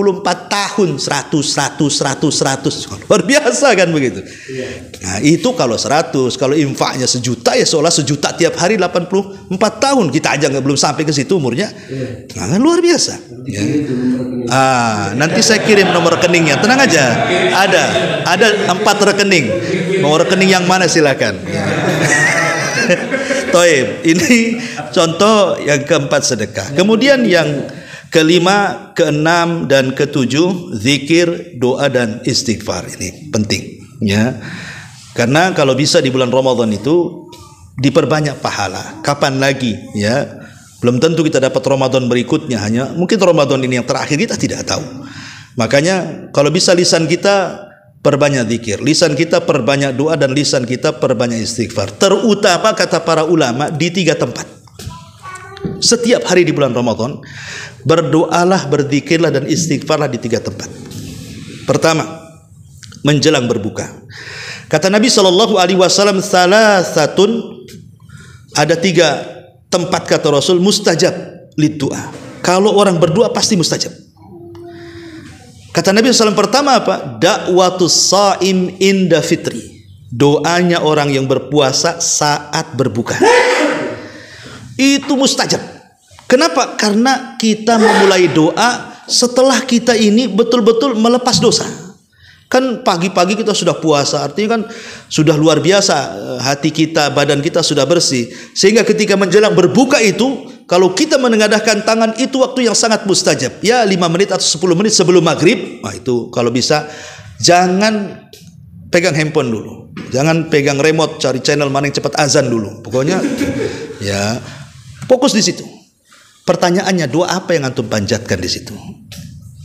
[SPEAKER 1] tahun 100. Luar biasa kan begitu. Nah itu kalau 100, kalau infaknya 1 juta ya seolah 1 juta tiap hari 84 tahun. Kita aja belum sampai ke situ umurnya. Nah, kan luar biasa. Ya. Nanti saya kirim nomor rekeningnya. Tenang aja. Ada 4 rekening. Mau rekening yang mana silakan. Ya. Toib, ini contoh yang keempat sedekah. Kemudian yang kelima, keenam, dan ketujuh zikir, doa dan istighfar. Ini penting, ya. Karena kalau bisa di bulan Ramadan itu diperbanyak pahala. Kapan lagi, ya? Belum tentu kita dapat Ramadan berikutnya. Hanya mungkin Ramadan ini yang terakhir kita tidak tahu. Makanya kalau bisa lisan kita perbanyak zikir, lisan kita perbanyak doa, dan lisan kita perbanyak istighfar. Terutama kata para ulama di 3 tempat. Setiap hari di bulan Ramadan berdoalah, berzikirlah, dan istighfarlah di 3 tempat. Pertama, menjelang berbuka. Kata Nabi SAW, salasatun, ada 3 tempat kata Rasul mustajab liddu'a. Kalau orang berdoa pasti mustajab. Kata Nabi SAW pertama apa? Da'watus saim inda fitri. Doanya orang yang berpuasa saat berbuka. Itu mustajab. Kenapa? Karena kita memulai doa setelah kita ini betul-betul melepas dosa. Kan pagi-pagi kita sudah puasa, artinya kan sudah luar biasa, hati kita, badan kita sudah bersih. Sehingga ketika menjelang berbuka itu, kalau kita menengadahkan tangan, itu waktu yang sangat mustajab. Ya 5 menit atau 10 menit sebelum maghrib. Nah itu kalau bisa jangan pegang handphone dulu. Jangan pegang remote cari channel mana yang cepat azan dulu. Pokoknya ya fokus di situ. Pertanyaannya, doa apa yang antum panjatkan di situ?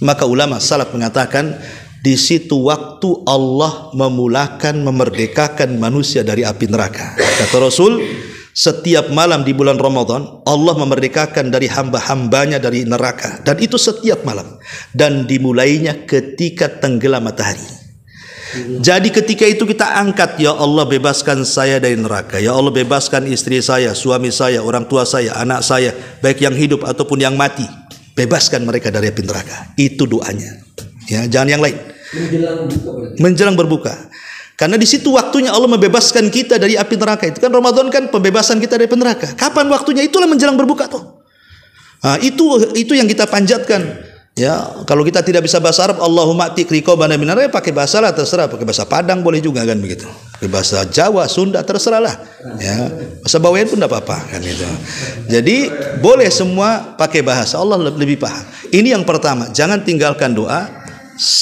[SPEAKER 1] Maka ulama salaf mengatakan di situ waktu Allah memulakan memerdekakan manusia dari api neraka. Kata Rasul, setiap malam di bulan Ramadan Allah memerdekakan dari hamba-hambanya dari neraka, dan itu setiap malam, dan dimulainya ketika tenggelam matahari. Jadi ketika itu kita angkat, ya Allah bebaskan saya dari neraka, ya Allah bebaskan istri saya, suami saya, orang tua saya, anak saya, baik yang hidup ataupun yang mati, bebaskan mereka dari api neraka. Itu doanya, ya, jangan yang lain. Menjelang berbuka. Karena di situ waktunya Allah membebaskan kita dari api neraka. Itu kan Ramadan kan pembebasan kita dari api neraka. Kapan waktunya? Itulah menjelang berbuka tuh. Nah, itu yang kita panjatkan. Ya, kalau kita tidak bisa bahasa Arab, Allahumma a'tiq riqabana minar nar, pakai bahasa lah terserah, pakai bahasa Padang boleh juga kan begitu. Pakai bahasa Jawa, Sunda terserah lah. Ya, bahasa Bawean pun tidak apa-apa kan itu. Jadi boleh semua pakai bahasa, Allah lebih paham. Ini yang pertama, jangan tinggalkan doa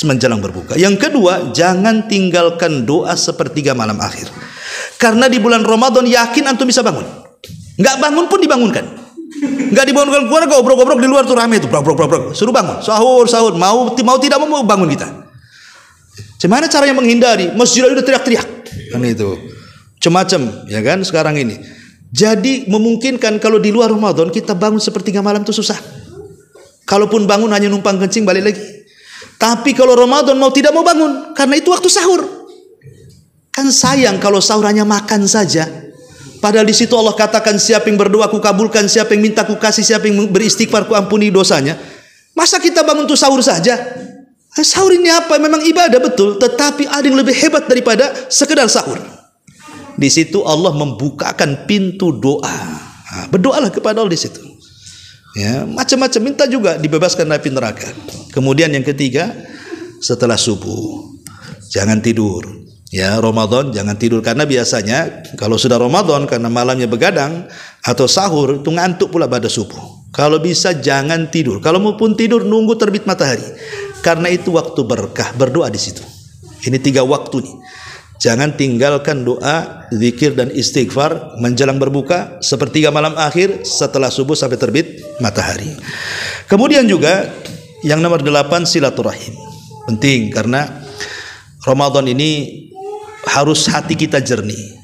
[SPEAKER 1] menjelang berbuka. Yang kedua, jangan tinggalkan doa sepertiga malam akhir. Karena di bulan Ramadan yakin antum bisa bangun. Nggak bangun pun dibangunkan. Nggak dibangunkan keluarga, obrok-obrok di luar tuh rame tuh, brok. Suruh bangun, sahur. Mau tidak mau bangun kita. Gimana caranya menghindari? Masjid udah teriak-teriak. Kan itu. Macam-macam, ya kan sekarang ini. Jadi memungkinkan kalau di luar Ramadan kita bangun sepertiga malam itu susah. Kalaupun bangun hanya numpang kencing balik lagi. Tapi kalau Ramadan mau tidak mau bangun, karena itu waktu sahur. Kan sayang kalau sahur hanya makan saja. Padahal di situ Allah katakan, siapa yang berdoa ku kabulkan, siapa yang minta ku kasih, siapa yang beristighfar ku ampuni dosanya. Masa kita bangun untuk sahur saja? Sahur ini apa? Memang ibadah betul, tetapi ada yang lebih hebat daripada sekedar sahur. Di situ Allah membukakan pintu doa. Berdoalah kepada Allah di situ. Ya, macam-macam, minta juga dibebaskan dari api neraka. Kemudian yang ketiga, setelah subuh jangan tidur. Ya, Ramadan jangan tidur, karena biasanya kalau sudah Ramadan karena malamnya begadang atau sahur itu ngantuk pula pada subuh. Kalau bisa jangan tidur. Kalau maupun tidur nunggu terbit matahari. Karena itu waktu berkah, berdoa di situ. Ini 3 waktu nih. Jangan tinggalkan doa, zikir dan istighfar menjelang berbuka, sepertiga malam akhir, setelah subuh sampai terbit matahari. Kemudian juga yang nomor 8, silaturahim. Penting karena Ramadan ini harus hati kita jernih.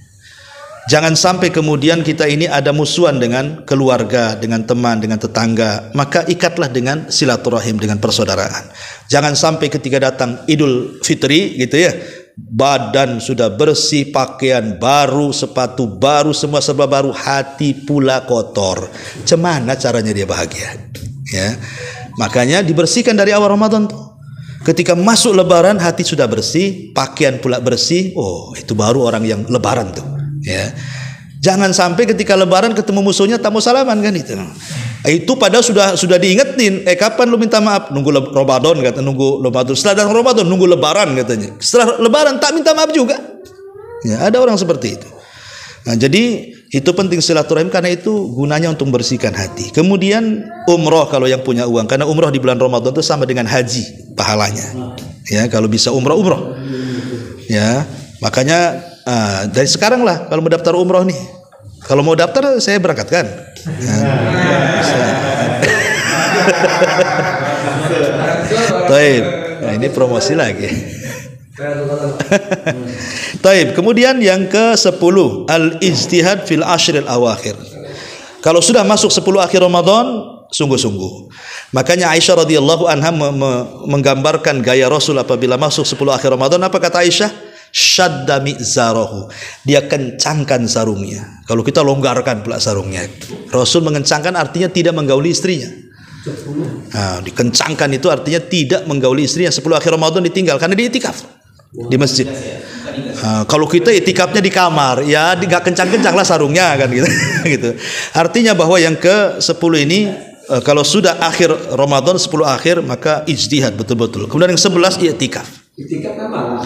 [SPEAKER 1] Jangan sampai kemudian kita ini ada musuhan dengan keluarga, dengan teman, dengan tetangga. Maka ikatlah dengan silaturahim, dengan persaudaraan. Jangan sampai ketika datang Idul Fitri gitu ya, badan sudah bersih, pakaian baru, sepatu baru, semua serba baru, hati pula kotor. Cemana caranya dia bahagia? Ya, makanya dibersihkan dari awal Ramadan tuh. Ketika masuk Lebaran, hati sudah bersih, pakaian pula bersih. Oh, itu baru orang yang Lebaran tuh. Ya, jangan sampai ketika Lebaran ketemu musuhnya tak mau salaman kan itu. Itu padahal sudah diingetin. Kapan lu minta maaf? Nunggu Ramadan kata, nunggu Ramadan. Setelah Ramadan nunggu Lebaran katanya. Setelah Lebaran tak minta maaf juga. Ya, ada orang seperti itu. Nah, jadi itu penting silaturahim karena itu gunanya untuk membersihkan hati. Kemudian umroh kalau yang punya uang, karena umroh di bulan Ramadan itu sama dengan haji pahalanya. Ya, kalau bisa umroh. Ya, makanya dari sekarang lah kalau mau daftar umroh nih. Kalau mau daftar saya berangkatkan. Taib. Nah, ini promosi lagi. Taib. Kemudian yang ke-10, al-ijtihad fil ashril awakhir. Kalau sudah masuk 10 akhir Ramadan, sungguh-sungguh. Makanya Aisyah radhiyallahu anha menggambarkan gaya Rasul apabila masuk 10 akhir Ramadan. Apa kata Aisyah? Syadda mi'zarahu, dia kencangkan sarungnya. Kalau kita longgarkan pula sarungnya. Rasul mengencangkan artinya tidak menggauli istrinya. Nah, dikencangkan itu artinya tidak menggauli istrinya. 10 akhir Ramadan ditinggal karena dia itikaf di masjid. Kalau kita itikafnya di kamar, ya nggak kencang-kencang lah sarungnya kan gitu. Gitu. Artinya bahwa yang ke-10 ini kalau sudah akhir Ramadan 10 akhir maka ijtihad betul-betul. Kemudian yang 11 i'tikaf.
[SPEAKER 3] Itikaf apa?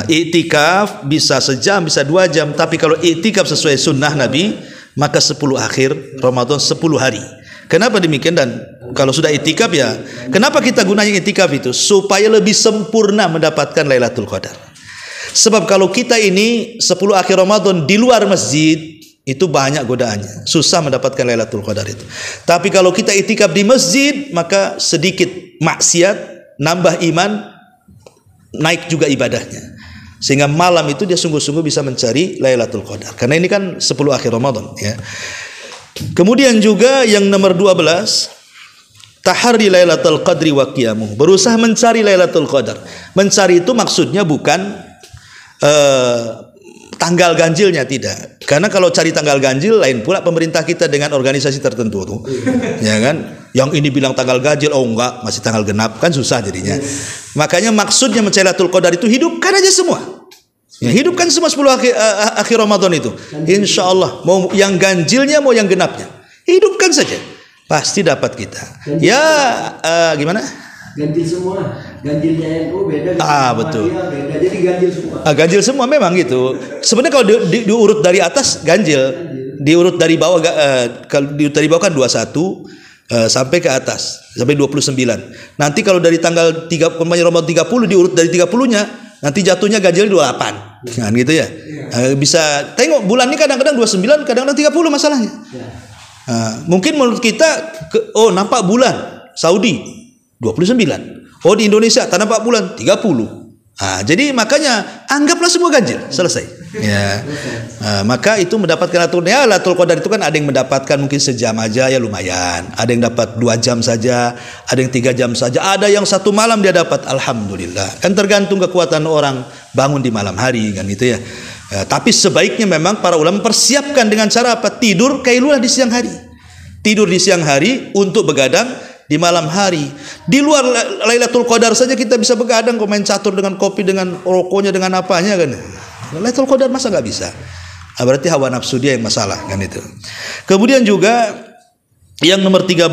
[SPEAKER 1] I'tikaf bisa sejam, bisa 2 jam. Tapi kalau i'tikaf sesuai sunnah Nabi, maka 10 akhir Ramadan 10 hari. Kenapa demikian? Dan kalau sudah i'tikaf ya, kenapa kita gunanya i'tikaf itu? Supaya lebih sempurna mendapatkan Lailatul Qadar. Sebab kalau kita ini 10 akhir Ramadan di luar masjid, itu banyak godaannya, susah mendapatkan Lailatul Qadar itu. Tapi kalau kita i'tikaf di masjid, maka sedikit maksiat, nambah iman, naik juga ibadahnya. Sehingga malam itu dia sungguh-sungguh bisa mencari Lailatul Qadar. Karena ini kan 10 akhir Ramadan ya. Kemudian juga yang nomor 12, tahari Lailatul Qadri wa qiyamuh. Berusaha mencari Lailatul Qadar. Mencari itu maksudnya bukan tanggal ganjilnya, tidak. Karena kalau cari tanggal ganjil lain pula pemerintah kita dengan organisasi tertentu tuh. Ya kan? Yang ini bilang tanggal ganjil, oh enggak, masih tanggal genap, kan susah jadinya. Makanya maksudnya mencari Lailatul Qadar itu hidupkan aja semua. Ya, hidupkan semua 10 akhir Ramadan itu. Insya Allah, mau yang ganjilnya mau yang genapnya, hidupkan saja. Pasti dapat kita. Ya, gimana?
[SPEAKER 3] Ganjil semua. Ganjilnya NU beda.
[SPEAKER 1] Betul.
[SPEAKER 3] Beda. Jadi ganjil semua.
[SPEAKER 1] Ganjil semua memang gitu. Sebenarnya kalau diurut dari atas ganjil, diurut dari bawah kalau diurut dari bawah kan 21 sampai ke atas sampai 29. Nanti kalau dari tanggal 3 Ramadan 30 diurut dari 30-nya, nanti jatuhnya ganjil 28. Kan gitu ya. Bisa tengok bulan ini kadang-kadang 29, kadang-kadang 30 masalahnya. Mungkin menurut kita nampak bulan Saudi 29. Oh di Indonesia tak nampak bulan 30. Jadi makanya anggaplah semua ganjil, selesai. Ya. Maka itu mendapatkan Lailatul Qadar itu kan ada yang mendapatkan mungkin sejam aja ya lumayan. Ada yang dapat 2 jam saja, ada yang 3 jam saja, ada yang 1 malam dia dapat, alhamdulillah. Kan tergantung kekuatan orang bangun di malam hari kan gitu ya. Tapi sebaiknya memang para ulama persiapkan dengan cara apa? Tidur kailulah di siang hari. Tidur di siang hari untuk begadang di malam hari. Di luar Lailatul Qadar saja kita bisa begadang, main catur dengan kopi, dengan rokoknya, dengan apanya kan. Lailatul Qadar masa nggak bisa? Berarti hawa nafsu dia yang masalah kan itu. Kemudian juga yang nomor 13,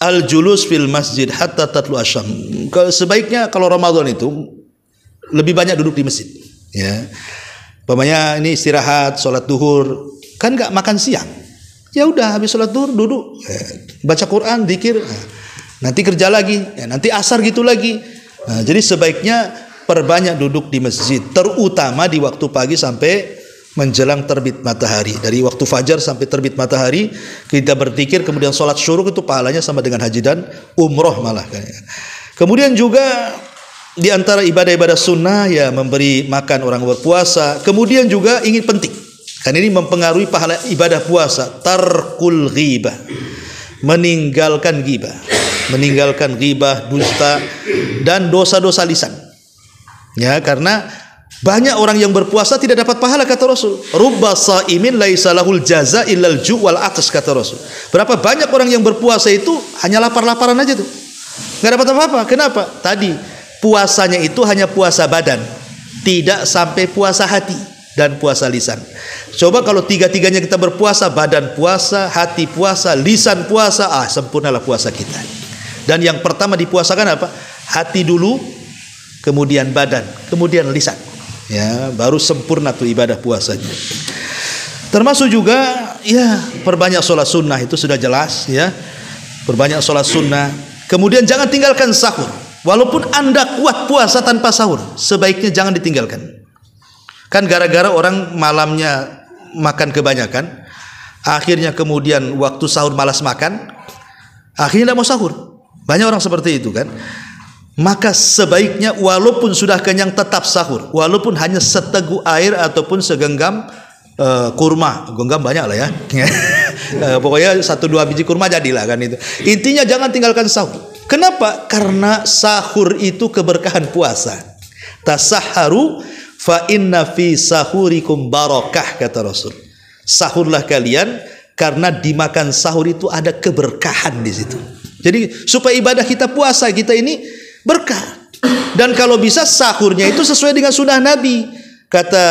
[SPEAKER 1] al-julus fil masjid hatta tatlu asyam. Sebaiknya kalau Ramadan itu lebih banyak duduk di masjid. Ya, umpamanya ini istirahat, sholat duhur, kan nggak makan siang. Ya udah habis sholat duhur duduk, baca Quran, zikir, nanti kerja lagi, nanti asar gitu lagi. Jadi sebaiknya perbanyak duduk di masjid, terutama di waktu pagi sampai menjelang terbit matahari. Dari waktu fajar sampai terbit matahari kita berzikir, kemudian sholat syuruk, itu pahalanya sama dengan haji dan umroh malah. Kemudian juga di antara ibadah-ibadah sunnah ya memberi makan orang berpuasa. Kemudian juga ini penting, kan ini mempengaruhi pahala ibadah puasa, tarkul ghibah, meninggalkan ghibah, dusta dan dosa-dosa lisan. Ya, karena banyak orang yang berpuasa tidak dapat pahala, kata Rasul. Rubba shaimin laisa lahul jaza illal ju' wal atas, kata Rasul. Berapa banyak orang yang berpuasa itu hanya lapar-laparan aja tuh, nggak dapat apa-apa. Kenapa? Tadi puasanya itu hanya puasa badan, tidak sampai puasa hati dan puasa lisan. Coba kalau tiga-tiganya kita berpuasa, badan puasa, hati puasa, lisan puasa, sempurnalah puasa kita. Dan yang pertama dipuasakan apa? Hati dulu, kemudian badan, kemudian lisan. Ya, baru sempurna tuh ibadah puasanya. Termasuk juga ya perbanyak sholat sunnah, itu sudah jelas ya. Perbanyak sholat sunnah. Kemudian jangan tinggalkan sahur. Walaupun Anda kuat puasa tanpa sahur, sebaiknya jangan ditinggalkan. Kan gara-gara orang malamnya makan kebanyakan, akhirnya kemudian waktu sahur malas makan, akhirnya tidak mau sahur. Banyak orang seperti itu kan. Maka sebaiknya walaupun sudah kenyang tetap sahur, walaupun hanya seteguk air ataupun segenggam kurma. Genggam banyak lah ya. Pokoknya 1-2 biji kurma jadilah kan itu. Intinya jangan tinggalkan sahur. Kenapa? Karena sahur itu keberkahan puasa. Tasahharu fa inna fi sahurikum barakah, kata Rasul. Sahurlah kalian karena dimakan sahur itu ada keberkahan di situ. Jadi supaya ibadah kita puasa kita ini berkah. Dan kalau bisa sahurnya itu sesuai dengan sunnah Nabi. Kata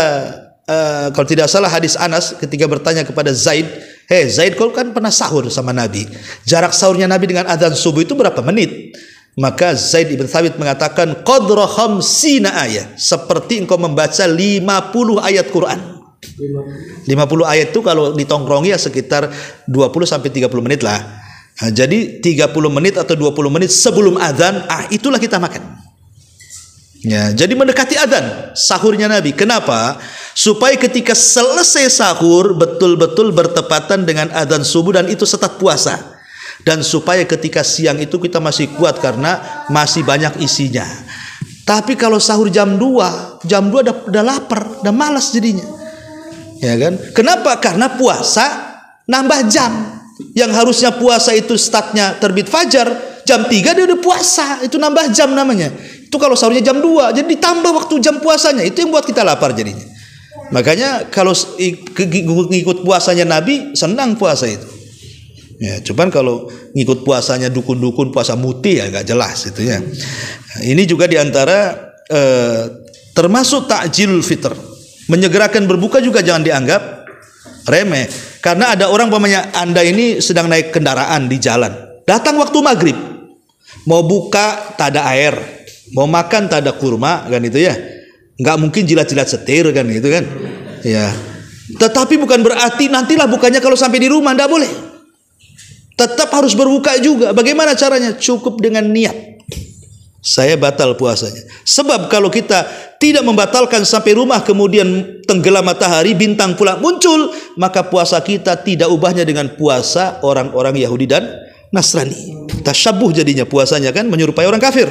[SPEAKER 1] kalau tidak salah hadis Anas ketika bertanya kepada Zaid, "Hei Zaid, kau kan pernah sahur sama Nabi. Jarak sahurnya Nabi dengan adzan subuh itu berapa menit?" Maka Zaid ibn Thabit mengatakan, "Qadra khamsina ayat." Seperti engkau membaca 50 ayat Quran. 50 ayat itu kalau ditongkrongi ya sekitar 20 sampai 30 menit lah. Nah, jadi 30 menit atau 20 menit sebelum adzan, itulah kita makan. Ya, jadi mendekati adzan sahurnya Nabi. Kenapa? Supaya ketika selesai sahur betul-betul bertepatan dengan adzan subuh dan itu setat puasa. Dan supaya ketika siang itu kita masih kuat karena masih banyak isinya. Tapi kalau sahur jam 2 udah lapar, udah malas jadinya. Ya kan? Kenapa? Karena puasa nambah jam. Yang harusnya puasa itu startnya terbit fajar, jam 3 dia udah puasa, itu nambah jam namanya. Itu kalau sahurnya jam 2, jadi ditambah waktu jam puasanya, itu yang buat kita lapar jadinya. Makanya kalau ngikut puasanya Nabi, senang puasa itu. Ya, cuman kalau ngikut puasanya dukun-dukun, puasa muti ya nggak jelas itu ya. Nah, ini juga diantara termasuk takjilul fitr. Menyegerakan berbuka juga jangan dianggap remeh. Karena ada orang umpamanya Anda ini sedang naik kendaraan di jalan, datang waktu maghrib, mau buka tak ada air, mau makan tak ada kurma kan itu ya, nggak mungkin jilat-jilat setir kan itu kan ya. Tetapi bukan berarti nantilah bukanya kalau sampai di rumah, nggak boleh, tetap harus berbuka juga. Bagaimana caranya? Cukup dengan niat, saya batal puasanya. Sebab kalau kita tidak membatalkan sampai rumah kemudian tenggelam matahari, bintang pula muncul, maka puasa kita tidak ubahnya dengan puasa orang-orang Yahudi dan Nasrani. Tasyabuh jadinya puasanya kan, menyerupai orang kafir.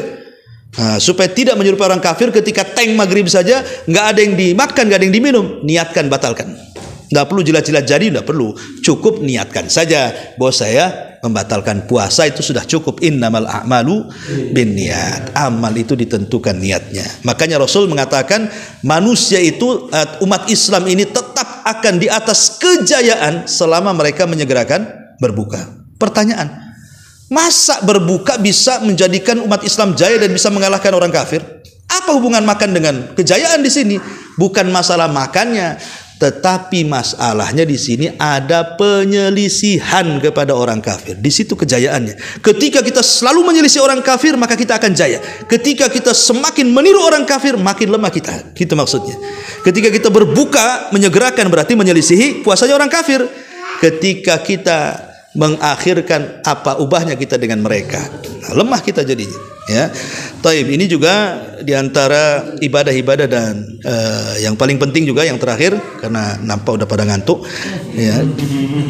[SPEAKER 1] Nah, supaya tidak menyerupai orang kafir, ketika teng maghrib saja nggak ada yang dimakan, nggak ada yang diminum, niatkan batalkan. Nggak perlu jilat-jilat jari, nggak perlu, cukup niatkan saja bahwa saya membatalkan puasa, itu sudah cukup. Innamal a'malu binniyat. Amal itu ditentukan niatnya. Makanya Rasul mengatakan manusia itu, umat Islam ini tetap akan di atas kejayaan selama mereka menyegerakan berbuka. Pertanyaan, masa berbuka bisa menjadikan umat Islam jaya dan bisa mengalahkan orang kafir? Apa hubungan makan dengan kejayaan di sini? Bukan masalah makannya, tetapi masalahnya di sini ada penyelisihan kepada orang kafir. Di situ kejayaannya. Ketika kita selalu menyelisih orang kafir, maka kita akan jaya. Ketika kita semakin meniru orang kafir, makin lemah kita. Gitu maksudnya. Ketika kita berbuka, menyegerakan berarti menyelisihi puasanya orang kafir. Ketika kita mengakhirkan, apa ubahnya kita dengan mereka? lemah kita jadinya. Ya, taib ini juga diantara ibadah-ibadah dan yang paling penting juga yang terakhir karena nampak udah pada ngantuk. Ya,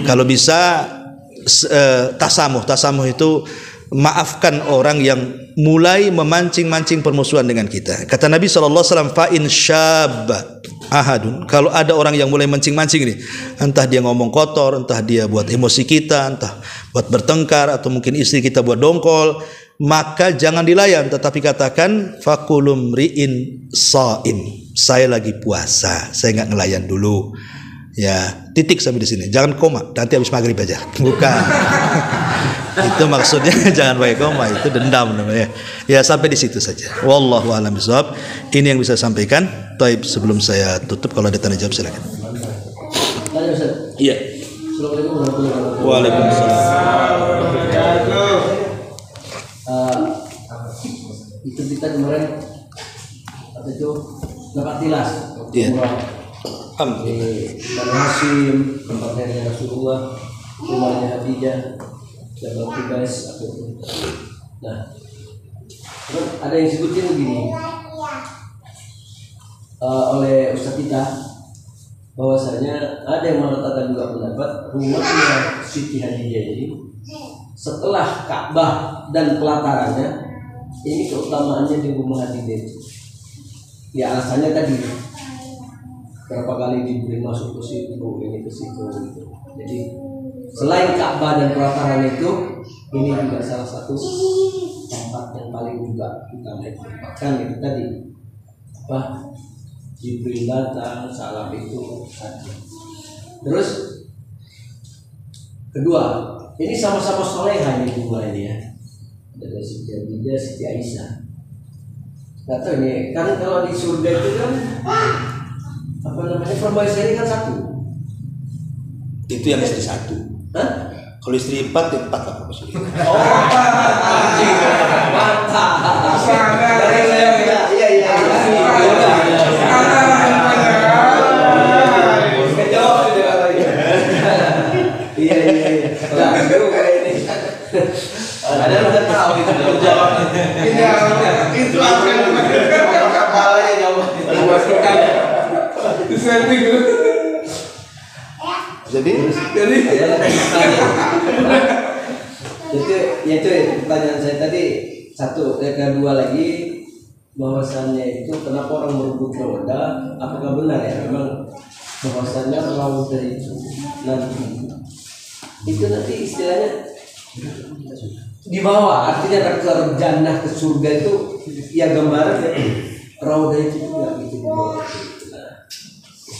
[SPEAKER 1] kalau bisa tasamuh itu maafkan orang yang mulai memancing-mancing permusuhan dengan kita. Kata Nabi SAW, fa in syabba ahadun, kalau ada orang yang mulai mancing-mancing ini, entah dia ngomong kotor, entah dia buat emosi kita, entah buat bertengkar, atau mungkin istri kita buat dongkol, maka jangan dilayan, tetapi katakan fakulum ri'in saim, saya lagi puasa, saya nggak ngelayan dulu. Ya, titik sampai di sini. Jangan koma, nanti habis maghrib aja. Bukan. Itu maksudnya jangan pakai koma, itu dendam namanya. Ya, sampai di situ saja. Wallahu a'lam bishawab. Ini yang bisa saya sampaikan. Taib, sebelum saya tutup kalau ada tanya jawab silakan.
[SPEAKER 3] Tanya Ustaz.
[SPEAKER 1] Iya.
[SPEAKER 3] Assalamualaikum warahmatullahi wabarakatuh.
[SPEAKER 1] Waalaikumsalam.
[SPEAKER 3] Itu kita kemarin apa itu dapat tilas.
[SPEAKER 1] Iya.
[SPEAKER 3] Di Bani Hashim, tempatnya Rasulullah, rumahnya Khadijah, Jabal Qubais, nah, terus ada yang sebutin begini oleh Ustaz kita, bahwasanya ada yang mengatakan juga pendapat rumahnya Siti Khadijah ini setelah Ka'bah dan pelatarannya ini keutamaannya di rumah Khadijah itu. Ya alasannya tadi berapa kali diberi masuk ke situ, ini ke situ gitu. Jadi selain Ka'bah dan pelataran itu, ini juga salah satu tempat yang paling juga utama itu. Bahkan itu tadi apa Jibril datang, salam itu saja. Terus kedua, ini sama-sama soleha ini dua ini ya. Ada Siti Khadijah, Siti Aisyah. Gak tahu ini kan kalau di surga itu kan apa namanya, permaisuri kan satu.
[SPEAKER 1] Itu yang istri satu.
[SPEAKER 3] Hah?
[SPEAKER 1] Kalau istri empat, ya empat apa maksudnya?
[SPEAKER 3] Oh, mantap. Dari saya iya. Kejawab sudah lagi. Iya. Nah, juga ini. Ada udah tahu itu jawabnya. Itu apa yang kepalanya jawab. Jadi itu pertanyaan saya tadi satu. Yang kedua lagi bahwasannya itu kenapa orang merebut roda? Apakah benar ya memang bahwasannya roda itu nanti istilahnya di bawah, artinya ke jannah, ke surga itu ya gambaran roda itu juga gitu di bawah.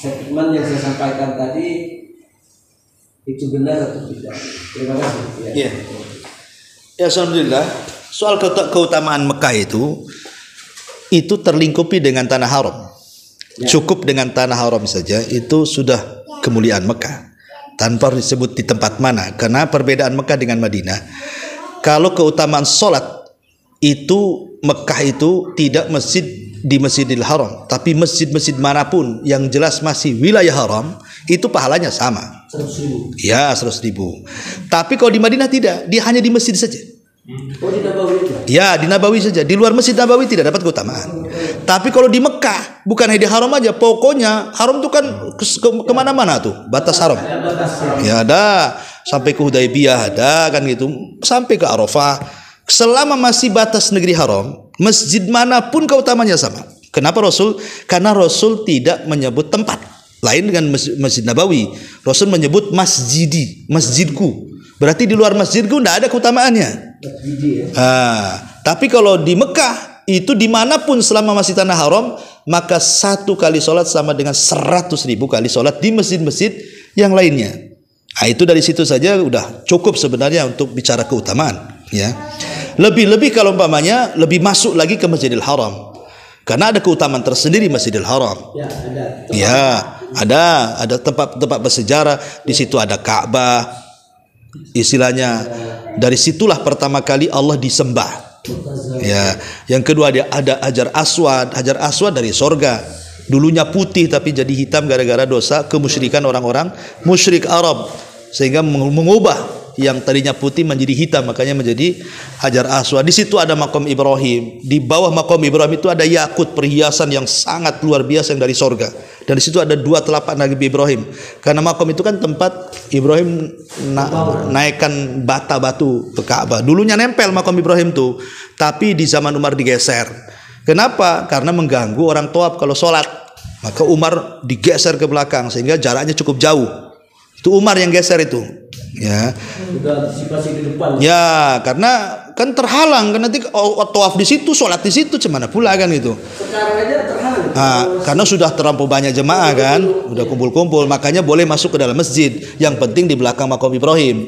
[SPEAKER 3] Statement yang saya sampaikan tadi itu benar atau tidak? Terima kasih.
[SPEAKER 1] Ya. Ya, alhamdulillah. Soal keutamaan Mekah itu terlingkupi dengan tanah haram. Ya. Cukup dengan tanah haram saja itu sudah kemuliaan Mekah. Tanpa disebut di tempat mana. Karena perbedaan Mekah dengan Madinah. Kalau keutamaan sholat itu Mekah itu tidak masjid di Masjidil Haram, tapi masjid-masjid manapun yang jelas masih wilayah haram itu pahalanya sama.
[SPEAKER 3] 100.000.
[SPEAKER 1] Ya, 100.000. Tapi kalau di Madinah tidak, dia hanya di masjid saja.
[SPEAKER 3] Oh, di Nabawi itu?
[SPEAKER 1] Ya, di Nabawi saja. Di luar Masjid Nabawi tidak dapat keutamaan. Tapi kalau di Mekah, bukan hanya di haram aja, pokoknya haram itu kan kemana-mana tuh, batas haram. Ya ada, sampai ke Hudaybiyah ada kan gitu, sampai ke Arafah. Selama masih batas negeri haram, masjid manapun keutamanya sama. Kenapa Rasul? Karena Rasul tidak menyebut tempat. Lain dengan Masjid Nabawi. Rasul menyebut masjidi, masjidku. Berarti di luar masjidku tidak ada keutamaannya. Tapi kalau di Mekah, itu dimanapun selama masih tanah haram, maka 1 kali sholat sama dengan 100.000 kali sholat di masjid-masjid yang lainnya. Itu dari situ saja udah cukup sebenarnya untuk bicara keutamaan. Ya. Lebih-lebih kalau umpamanya lebih masuk lagi ke Masjidil Haram. Karena ada keutamaan tersendiri Masjidil Haram.
[SPEAKER 3] Ya, ada.
[SPEAKER 1] Ya, ada tempat-tempat bersejarah, di situ ada Ka'bah. Istilahnya dari situlah pertama kali Allah disembah. Ya, yang kedua ada Hajar Aswad dari sorga. Dulunya putih tapi jadi hitam gara-gara dosa kemusyrikan orang-orang musyrik Arab, sehingga mengubah yang tadinya putih menjadi hitam, makanya menjadi Hajar Aswad. Di situ ada makom Ibrahim. Di bawah makom Ibrahim itu ada yakut, perhiasan yang sangat luar biasa yang dari sorga. Dan di situ ada 2 telapak Nabi Ibrahim. Karena makom itu kan tempat Ibrahim naikkan batu ke Ka'bah. Dulunya nempel makom Ibrahim tuh, tapi di zaman Umar digeser. Kenapa? Karena mengganggu orang tawaf kalau sholat. Maka Umar digeser ke belakang sehingga jaraknya cukup jauh. Itu Umar yang geser itu, ya.
[SPEAKER 3] Udah antisipasi di depan.
[SPEAKER 1] Ya, karena kan terhalang kan nanti tawaf di situ, sholat di situ, cemana pula kan itu.
[SPEAKER 3] Sekarang aja terhalang.
[SPEAKER 1] Karena sudah terlampau banyak jemaah kan, udah kumpul-kumpul, makanya boleh masuk ke dalam masjid. Yang penting di belakang makom Ibrahim.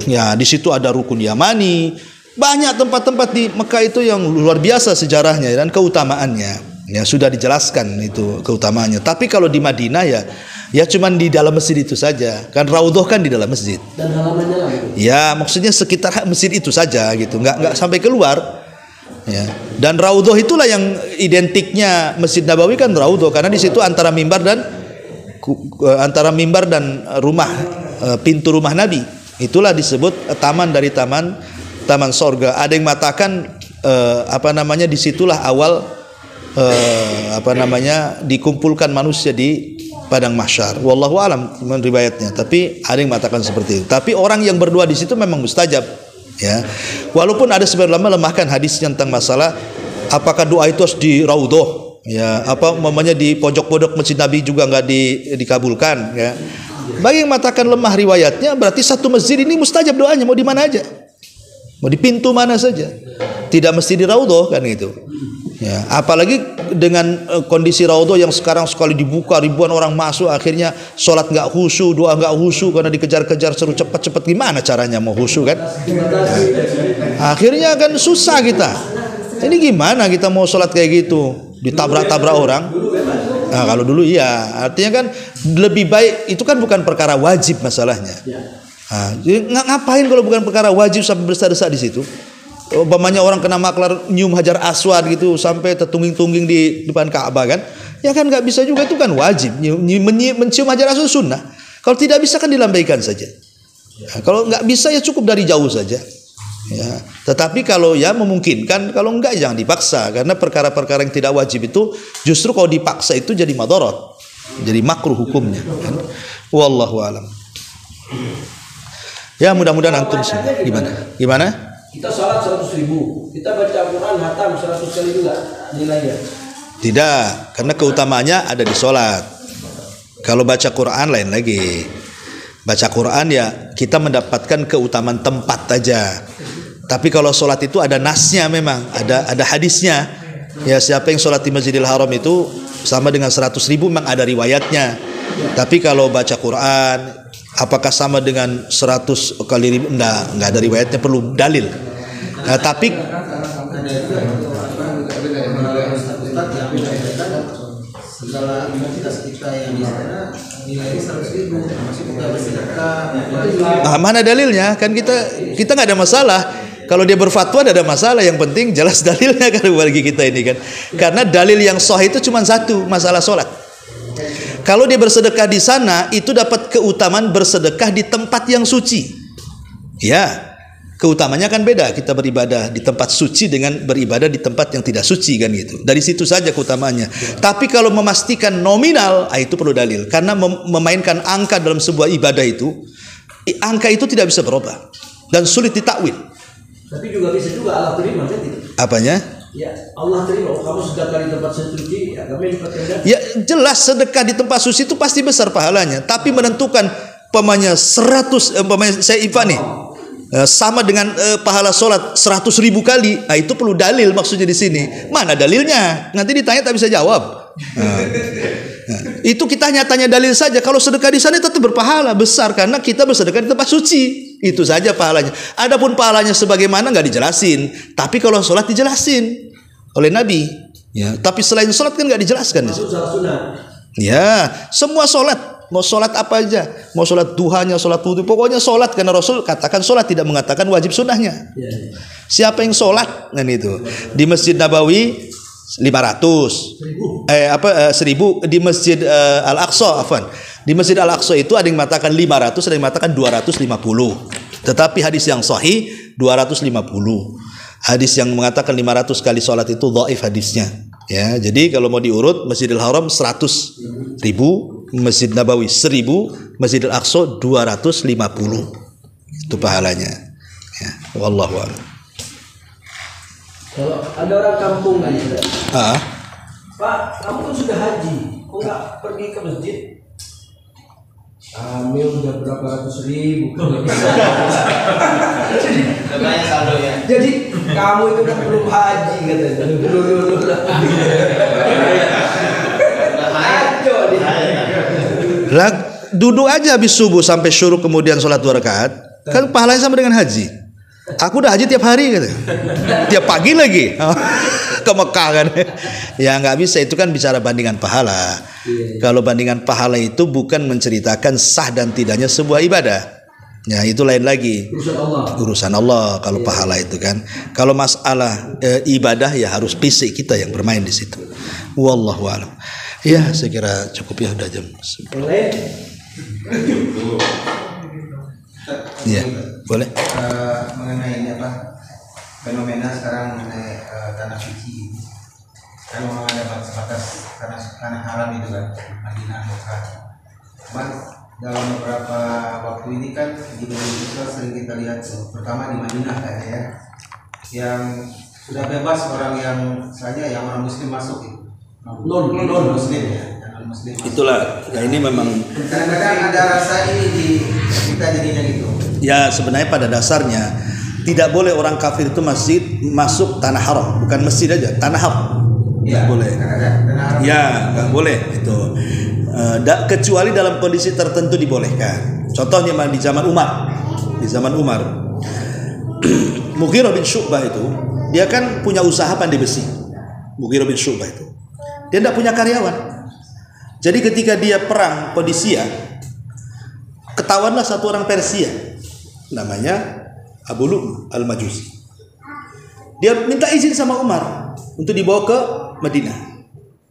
[SPEAKER 1] Ya, di situ ada rukun Yamani, banyak tempat-tempat di Mekah itu yang luar biasa sejarahnya dan keutamaannya. Ya sudah dijelaskan itu keutamaannya. Tapi kalau di Madinah ya cuman di dalam masjid itu saja. Kan Raudhah kan di dalam masjid.
[SPEAKER 3] Dan halamannya lah.
[SPEAKER 1] Ya, maksudnya sekitar masjid itu saja gitu. Enggak sampai keluar. Ya. Dan Raudhah itulah yang identiknya Masjid Nabawi kan Raudhah, karena di situ antara mimbar dan rumah pintu rumah Nabi. Itulah disebut taman dari taman sorga. Ada yang mengatakan disitulah awal dikumpulkan manusia di padang mahsyar. Wallahu alam riwayatnya, tapi ada yang mengatakan seperti itu. Tapi orang yang berdoa di situ memang mustajab, ya. Walaupun ada sebagian ulama melemahkan hadis tentang masalah apakah doa itu harus di Raudhah, ya, di pojok-pojok masjid Nabi juga enggak dikabulkan, ya. Bagi yang mengatakan lemah riwayatnya, berarti satu masjid ini mustajab doanya mau di mana aja. Mau di pintu mana saja. Tidak mesti di Raudhah kan gitu. Ya, apalagi dengan kondisi Raudhah yang sekarang sekali dibuka ribuan orang masuk, akhirnya sholat nggak khusyuk, doa nggak khusyuk karena dikejar-kejar seru cepat-cepat. Gimana caranya mau khusyuk kan? Akhirnya kan susah kita. Ini gimana kita mau sholat kayak gitu? Ditabrak-tabrak orang. Nah, kalau dulu iya, artinya kan lebih baik, itu kan bukan perkara wajib masalahnya. Ngapain kalau bukan perkara wajib sampai berdesak-desak di situ? Umpamanya orang kena maklar nyium Hajar Aswad gitu sampai tertungging-tungging di depan Ka'bah kan? Ya kan nggak bisa juga, itu kan wajib. Mencium Hajar Aswad sunnah. Kalau tidak bisa kan dilambaikan saja. Ya, kalau nggak bisa ya cukup dari jauh saja. Ya. Tetapi kalau ya memungkinkan, kalau enggak jangan dipaksa, karena perkara-perkara yang tidak wajib itu justru kalau dipaksa itu jadi madarat, jadi makruh hukumnya. Kan? Wallahu alam. Ya mudah-mudahan antum semua. Gimana?
[SPEAKER 3] Kita salat 100.000, kita baca Al-Quran hatam 100 kali juga nilainya.
[SPEAKER 1] Tidak, karena keutamanya ada di sholat. Kalau baca Quran lain lagi. Baca Quran ya kita mendapatkan keutamaan tempat aja. Tapi kalau sholat itu ada nasnya, memang ada hadisnya. Ya, siapa yang sholat di Masjidil Haram itu sama dengan 100.000, memang ada riwayatnya. Tapi kalau baca Quran, apakah sama dengan 100 kali ribu? Enggak ada riwayatnya, perlu dalil. Nah, tapi
[SPEAKER 4] segala aktivitas kita yang di sana nilainya 100.000 masih kita bersedekah.
[SPEAKER 1] Mana dalilnya? Kan kita nggak ada masalah. Kalau dia berfatwa ada masalah, yang penting jelas dalilnya kan bagi kita ini kan. Karena dalil yang sahih itu cuma satu, masalah sholat. Kalau dia bersedekah di sana itu dapat keutamaan bersedekah di tempat yang suci. Ya, keutamanya kan beda, kita beribadah di tempat suci dengan beribadah di tempat yang tidak suci kan gitu. Dari situ saja keutamaannya. Tapi kalau memastikan nominal, itu perlu dalil. Karena memainkan angka dalam sebuah ibadah itu, angka itu tidak bisa berubah dan sulit ditakwil.
[SPEAKER 3] Tapi juga bisa juga Allah terima kan tidak?
[SPEAKER 1] Apanya?
[SPEAKER 3] Ya, Allah terima. Kamu sedekah di tempat suci, ya kami dapat.
[SPEAKER 1] Ya jelas sedekah di tempat suci itu pasti besar pahalanya. Tapi menentukan pemanya 100, saya Iva nih, sama dengan pahala sholat 100.000 kali, itu perlu dalil maksudnya di sini. Mana dalilnya? Nanti ditanya tak bisa jawab. Itu kita hanya tanya dalil saja. Kalau sedekah di sana tetap berpahala besar karena kita bersedekah di tempat suci. Itu saja pahalanya. Adapun pahalanya sebagaimana nggak dijelasin. Tapi kalau sholat dijelasin oleh Nabi. Ya. Tapi selain sholat kan nggak dijelaskan. Ya, semua sholat. Mau sholat apa aja, mau sholat duhanya, sholat wudu, pokoknya sholat, karena Rasul katakan sholat, tidak mengatakan wajib sunnahnya. Siapa yang sholat dan itu di Masjid Nabawi 500, 1000 di Masjid Al-Aqsa, Di Masjid Al-Aqsa itu ada yang mengatakan 500, ada yang mengatakan 250. Tetapi hadis yang sahih 250. Hadis yang mengatakan 500 kali sholat itu dhaif hadisnya. Ya, jadi kalau mau diurut, Masjidil Haram 100.000, Masjid Nabawi 1000, Masjidil Aqsa 250. Itu pahalanya. Ya, wallahu a'lam.
[SPEAKER 3] Kalau ada orang kampung kan,
[SPEAKER 1] Ah,
[SPEAKER 3] Pak, kamu kan sudah haji, kok nggak pergi ke masjid? Kami udah berapa ratus ribu.
[SPEAKER 4] Banyak saldo ya.
[SPEAKER 3] Jadi kamu itu kan belum haji katanya. Dulu. Ajo dia.
[SPEAKER 1] lah, duduk aja habis subuh sampai syuruk kemudian sholat 2 rakaat, kan pahalanya sama dengan haji. Aku udah haji tiap hari gitu. Tiap pagi lagi ke Mekah kan. Ya nggak bisa, itu kan bicara bandingan pahala. Kalau bandingan pahala itu bukan menceritakan sah dan tidaknya sebuah ibadah. Ya itu lain lagi. Urusan Allah kalau pahala itu kan. Kalau masalah ibadah ya harus fisik kita yang bermain di situ. Wallahu a'lam. Ya saya kira cukup ya, udah jam. Iya, boleh.
[SPEAKER 4] Mengenai ini apa fenomena sekarang mengenai tanah suci, kan memang ada batas tanah haram itu kan, Madinah, Mekah. Cuman dalam beberapa waktu ini kan di Indonesia sering kita lihat, pertama di Madinah kan ya, yang sudah bebas orang yang misalnya yang orang Muslim masuk itu, non Muslim ya.
[SPEAKER 1] Itulah, ya ini memang
[SPEAKER 4] Kadang-kadang ada rasa ini di kita jadinya gitu.
[SPEAKER 1] ya sebenarnya pada dasarnya tidak boleh orang kafir itu masuk tanah haram, bukan masjid aja, tanah haram. Nggak boleh. Ya nggak boleh itu. Kecuali dalam kondisi tertentu dibolehkan. Contohnya di zaman Umar. Di zaman Umar, Mughirah bin Syu'bah itu dia kan punya usaha pandai besi. Mughirah bin Syu'bah itu dia tidak punya karyawan. Jadi ketika dia perang Qadisiyah, ketahuanlah satu orang Persia namanya Abu Lu'lu' al-Majusi. Dia minta izin sama Umar untuk dibawa ke Madinah.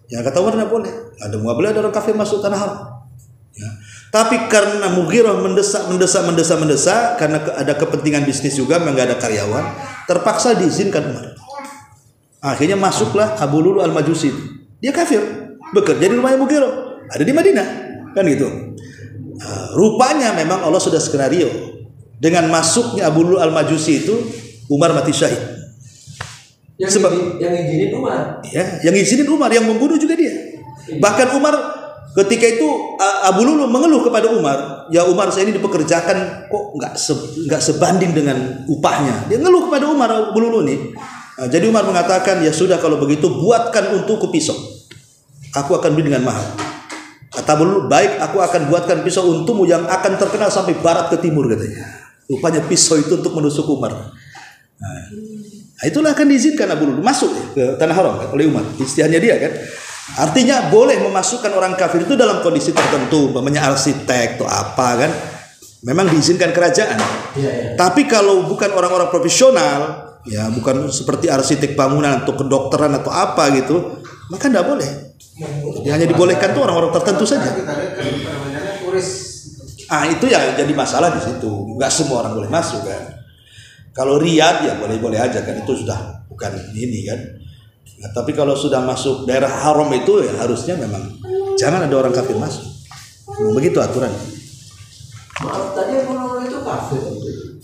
[SPEAKER 1] Ya kata Umar tidak boleh. Nggak boleh ada orang kafir masuk tanah haram. Ya. Tapi karena Mughirah mendesak karena ada kepentingan bisnis juga, memang nggak ada karyawan, terpaksa diizinkan Umar. Akhirnya masuklah Abu Lu'lu' al-Majusi. Dia kafir, bekerja di rumahnya Mughirah, ada di Madinah, kan gitu. Rupanya memang Allah sudah skenario. Dengan masuknya Abu Lu'lu' al-Majusi itu, Umar mati syahid.
[SPEAKER 3] Yang izinin Umar.
[SPEAKER 1] Ya, yang izinin Umar, yang membunuh juga dia. Bahkan Umar ketika itu Abu Lu'lu' mengeluh kepada Umar, ya Umar, saya ini dipekerjakan kok nggak sebanding dengan upahnya. Dia ngeluh kepada Umar, Abu Lu'lu' nih. Jadi Umar mengatakan, ya sudah kalau begitu buatkan untukku pisau. Aku akan beli dengan mahal. Kata Abu Lu'lu', baik, aku akan buatkan pisau untukmu yang akan terkenal sampai barat ke timur katanya. Rupanya pisau itu untuk menusuk Umar. Nah, itulah akan diizinkan Abu Lu'lu' masuk ke tanah haram kan, oleh Umar. Istiadatnya dia kan. Artinya boleh memasukkan orang kafir itu dalam kondisi tertentu, namanya arsitek atau apa kan. Memang diizinkan kerajaan. Tapi kalau bukan orang-orang profesional, ya bukan seperti arsitek bangunan atau kedokteran atau apa gitu, maka tidak boleh. Ya, hanya dibolehkan tuh orang-orang tertentu saja. Itu ya jadi masalah di situ. Nggak semua orang boleh masuk kan. Kalau Riyadh ya boleh-boleh aja kan, itu sudah bukan ini kan. Nah, tapi kalau sudah masuk daerah haram itu ya harusnya memang jangan ada orang kafir masuk. Memang begitu aturan.
[SPEAKER 3] Maaf, tadi Abu Lu'lu' itu kafir.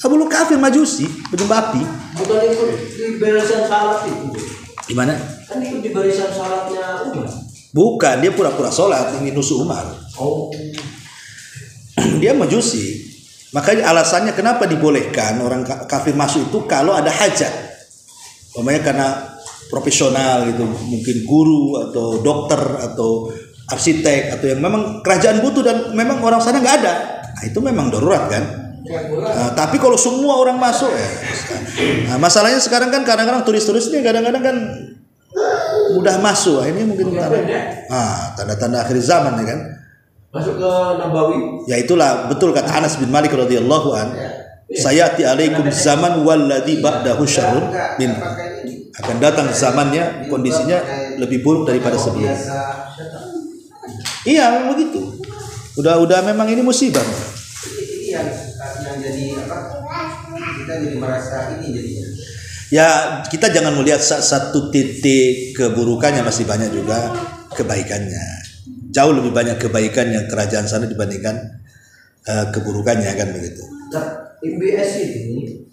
[SPEAKER 1] Abu Lu'lu' kafir Majusi, penyembah api.
[SPEAKER 3] Bukan ikut di barisan salat itu.
[SPEAKER 1] Di mana?
[SPEAKER 3] Kan ikut di barisan salatnya Umar.
[SPEAKER 1] Bukan, dia pura-pura sholat ingin nusuk Umar.
[SPEAKER 3] Oh.
[SPEAKER 1] Dia Majusi. Makanya alasannya kenapa dibolehkan orang kafir masuk itu kalau ada hajat. Umpamanya karena profesional gitu, mungkin guru atau dokter atau arsitek atau yang memang kerajaan butuh dan memang orang sana nggak ada. Nah, itu memang darurat kan. Tapi kalau semua orang masuk ya. Nah, masalahnya sekarang kan kadang-kadang turis-turisnya kadang-kadang kan mudah masuk. Ini mungkin tanda-tanda akhir zaman ya kan.
[SPEAKER 3] Masuk ke Nabawi.
[SPEAKER 1] Ya itulah betul kata Anas bin Malik radhiyallahu an. Sayati alaikum zaman walladzi ba'dahu syarrun min. Akan datang zamannya kondisinya lebih buruk daripada sebelumnya. Iya, memang begitu. Udah memang ini musibah.
[SPEAKER 4] Yang jadi kita jadi merasa ini jadinya.
[SPEAKER 1] Ya, kita jangan melihat satu titik keburukannya, masih banyak juga kebaikannya. Jauh lebih banyak kebaikan yang kerajaan sana dibandingkan keburukannya, kan begitu.
[SPEAKER 3] Nah, MBS ini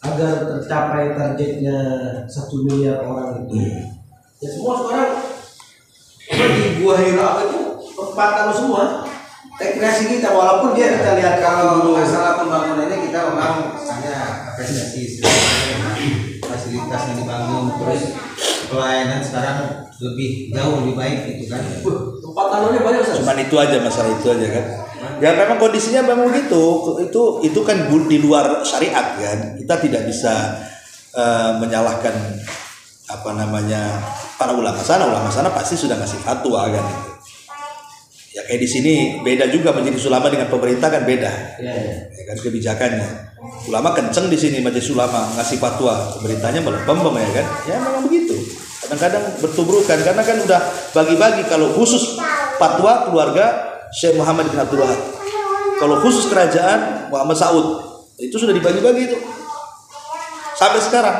[SPEAKER 3] agar tercapai targetnya 1 miliar orang itu, ya semua sekarang di Gua Hira itu tempat kalau semua rekreasi kita, walaupun dia kita lihat
[SPEAKER 4] Kalau masalah pembangunannya kita memang hanya apresiasi fasilitas yang dibangun, terus pelayanan sekarang jauh lebih baik gitu kan.
[SPEAKER 3] tempat tanamnya banyak.
[SPEAKER 1] Cuman itu aja, masalah itu aja kan. Ya memang kondisinya memang begitu. Itu kan di luar syariat kan. Kita tidak bisa menyalahkan para ulama sana pasti sudah ngasih fatwa kan itu. Ya kayak di sini beda juga, majelis ulama dengan pemerintah kan beda. Ya kan kebijakannya. Ulama kenceng di sini, majelis ulama ngasih fatwa, pemerintahnya melempem ya kan. Ya memang begitu. Kadang-kadang bertubrukan karena kan udah bagi-bagi. Kalau khusus fatwa keluarga Syekh Muhammad bin Abdul Wahab, kalau khusus kerajaan Muhammad Saud, itu sudah dibagi-bagi itu sampai sekarang.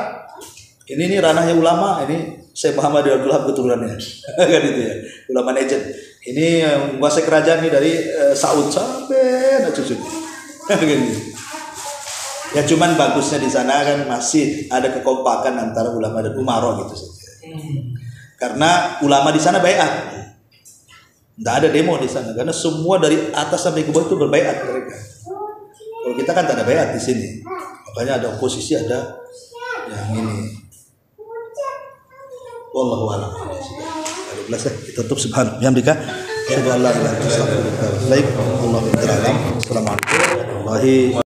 [SPEAKER 1] Ini ranahnya ulama, ini Syekh Muhammad bin Abdul Wahab keturunannya kan itu ya, ulama Najd. Ini menguasai kerajaan ini dari Saud sampai anak cucu. Ya cuman bagusnya di sana kan masih ada kekompakan antara ulama dan umaro gitu saja. Karena ulama di sana baiat, tidak ada demo di sana karena semua dari atas sampai ke bawah itu berbaiat mereka. Kalau kita kan tak ada baiat di sini, makanya ada oposisi, ada yang ini. Wallahu a'lam. Kita tutup subhanallah bihamdika asyhadu an la ilaha illa anta astaghfiruka wa atubu ilaik. Wallahu a'lam. Assalamualaikum warahmatullahi wabarakatuh.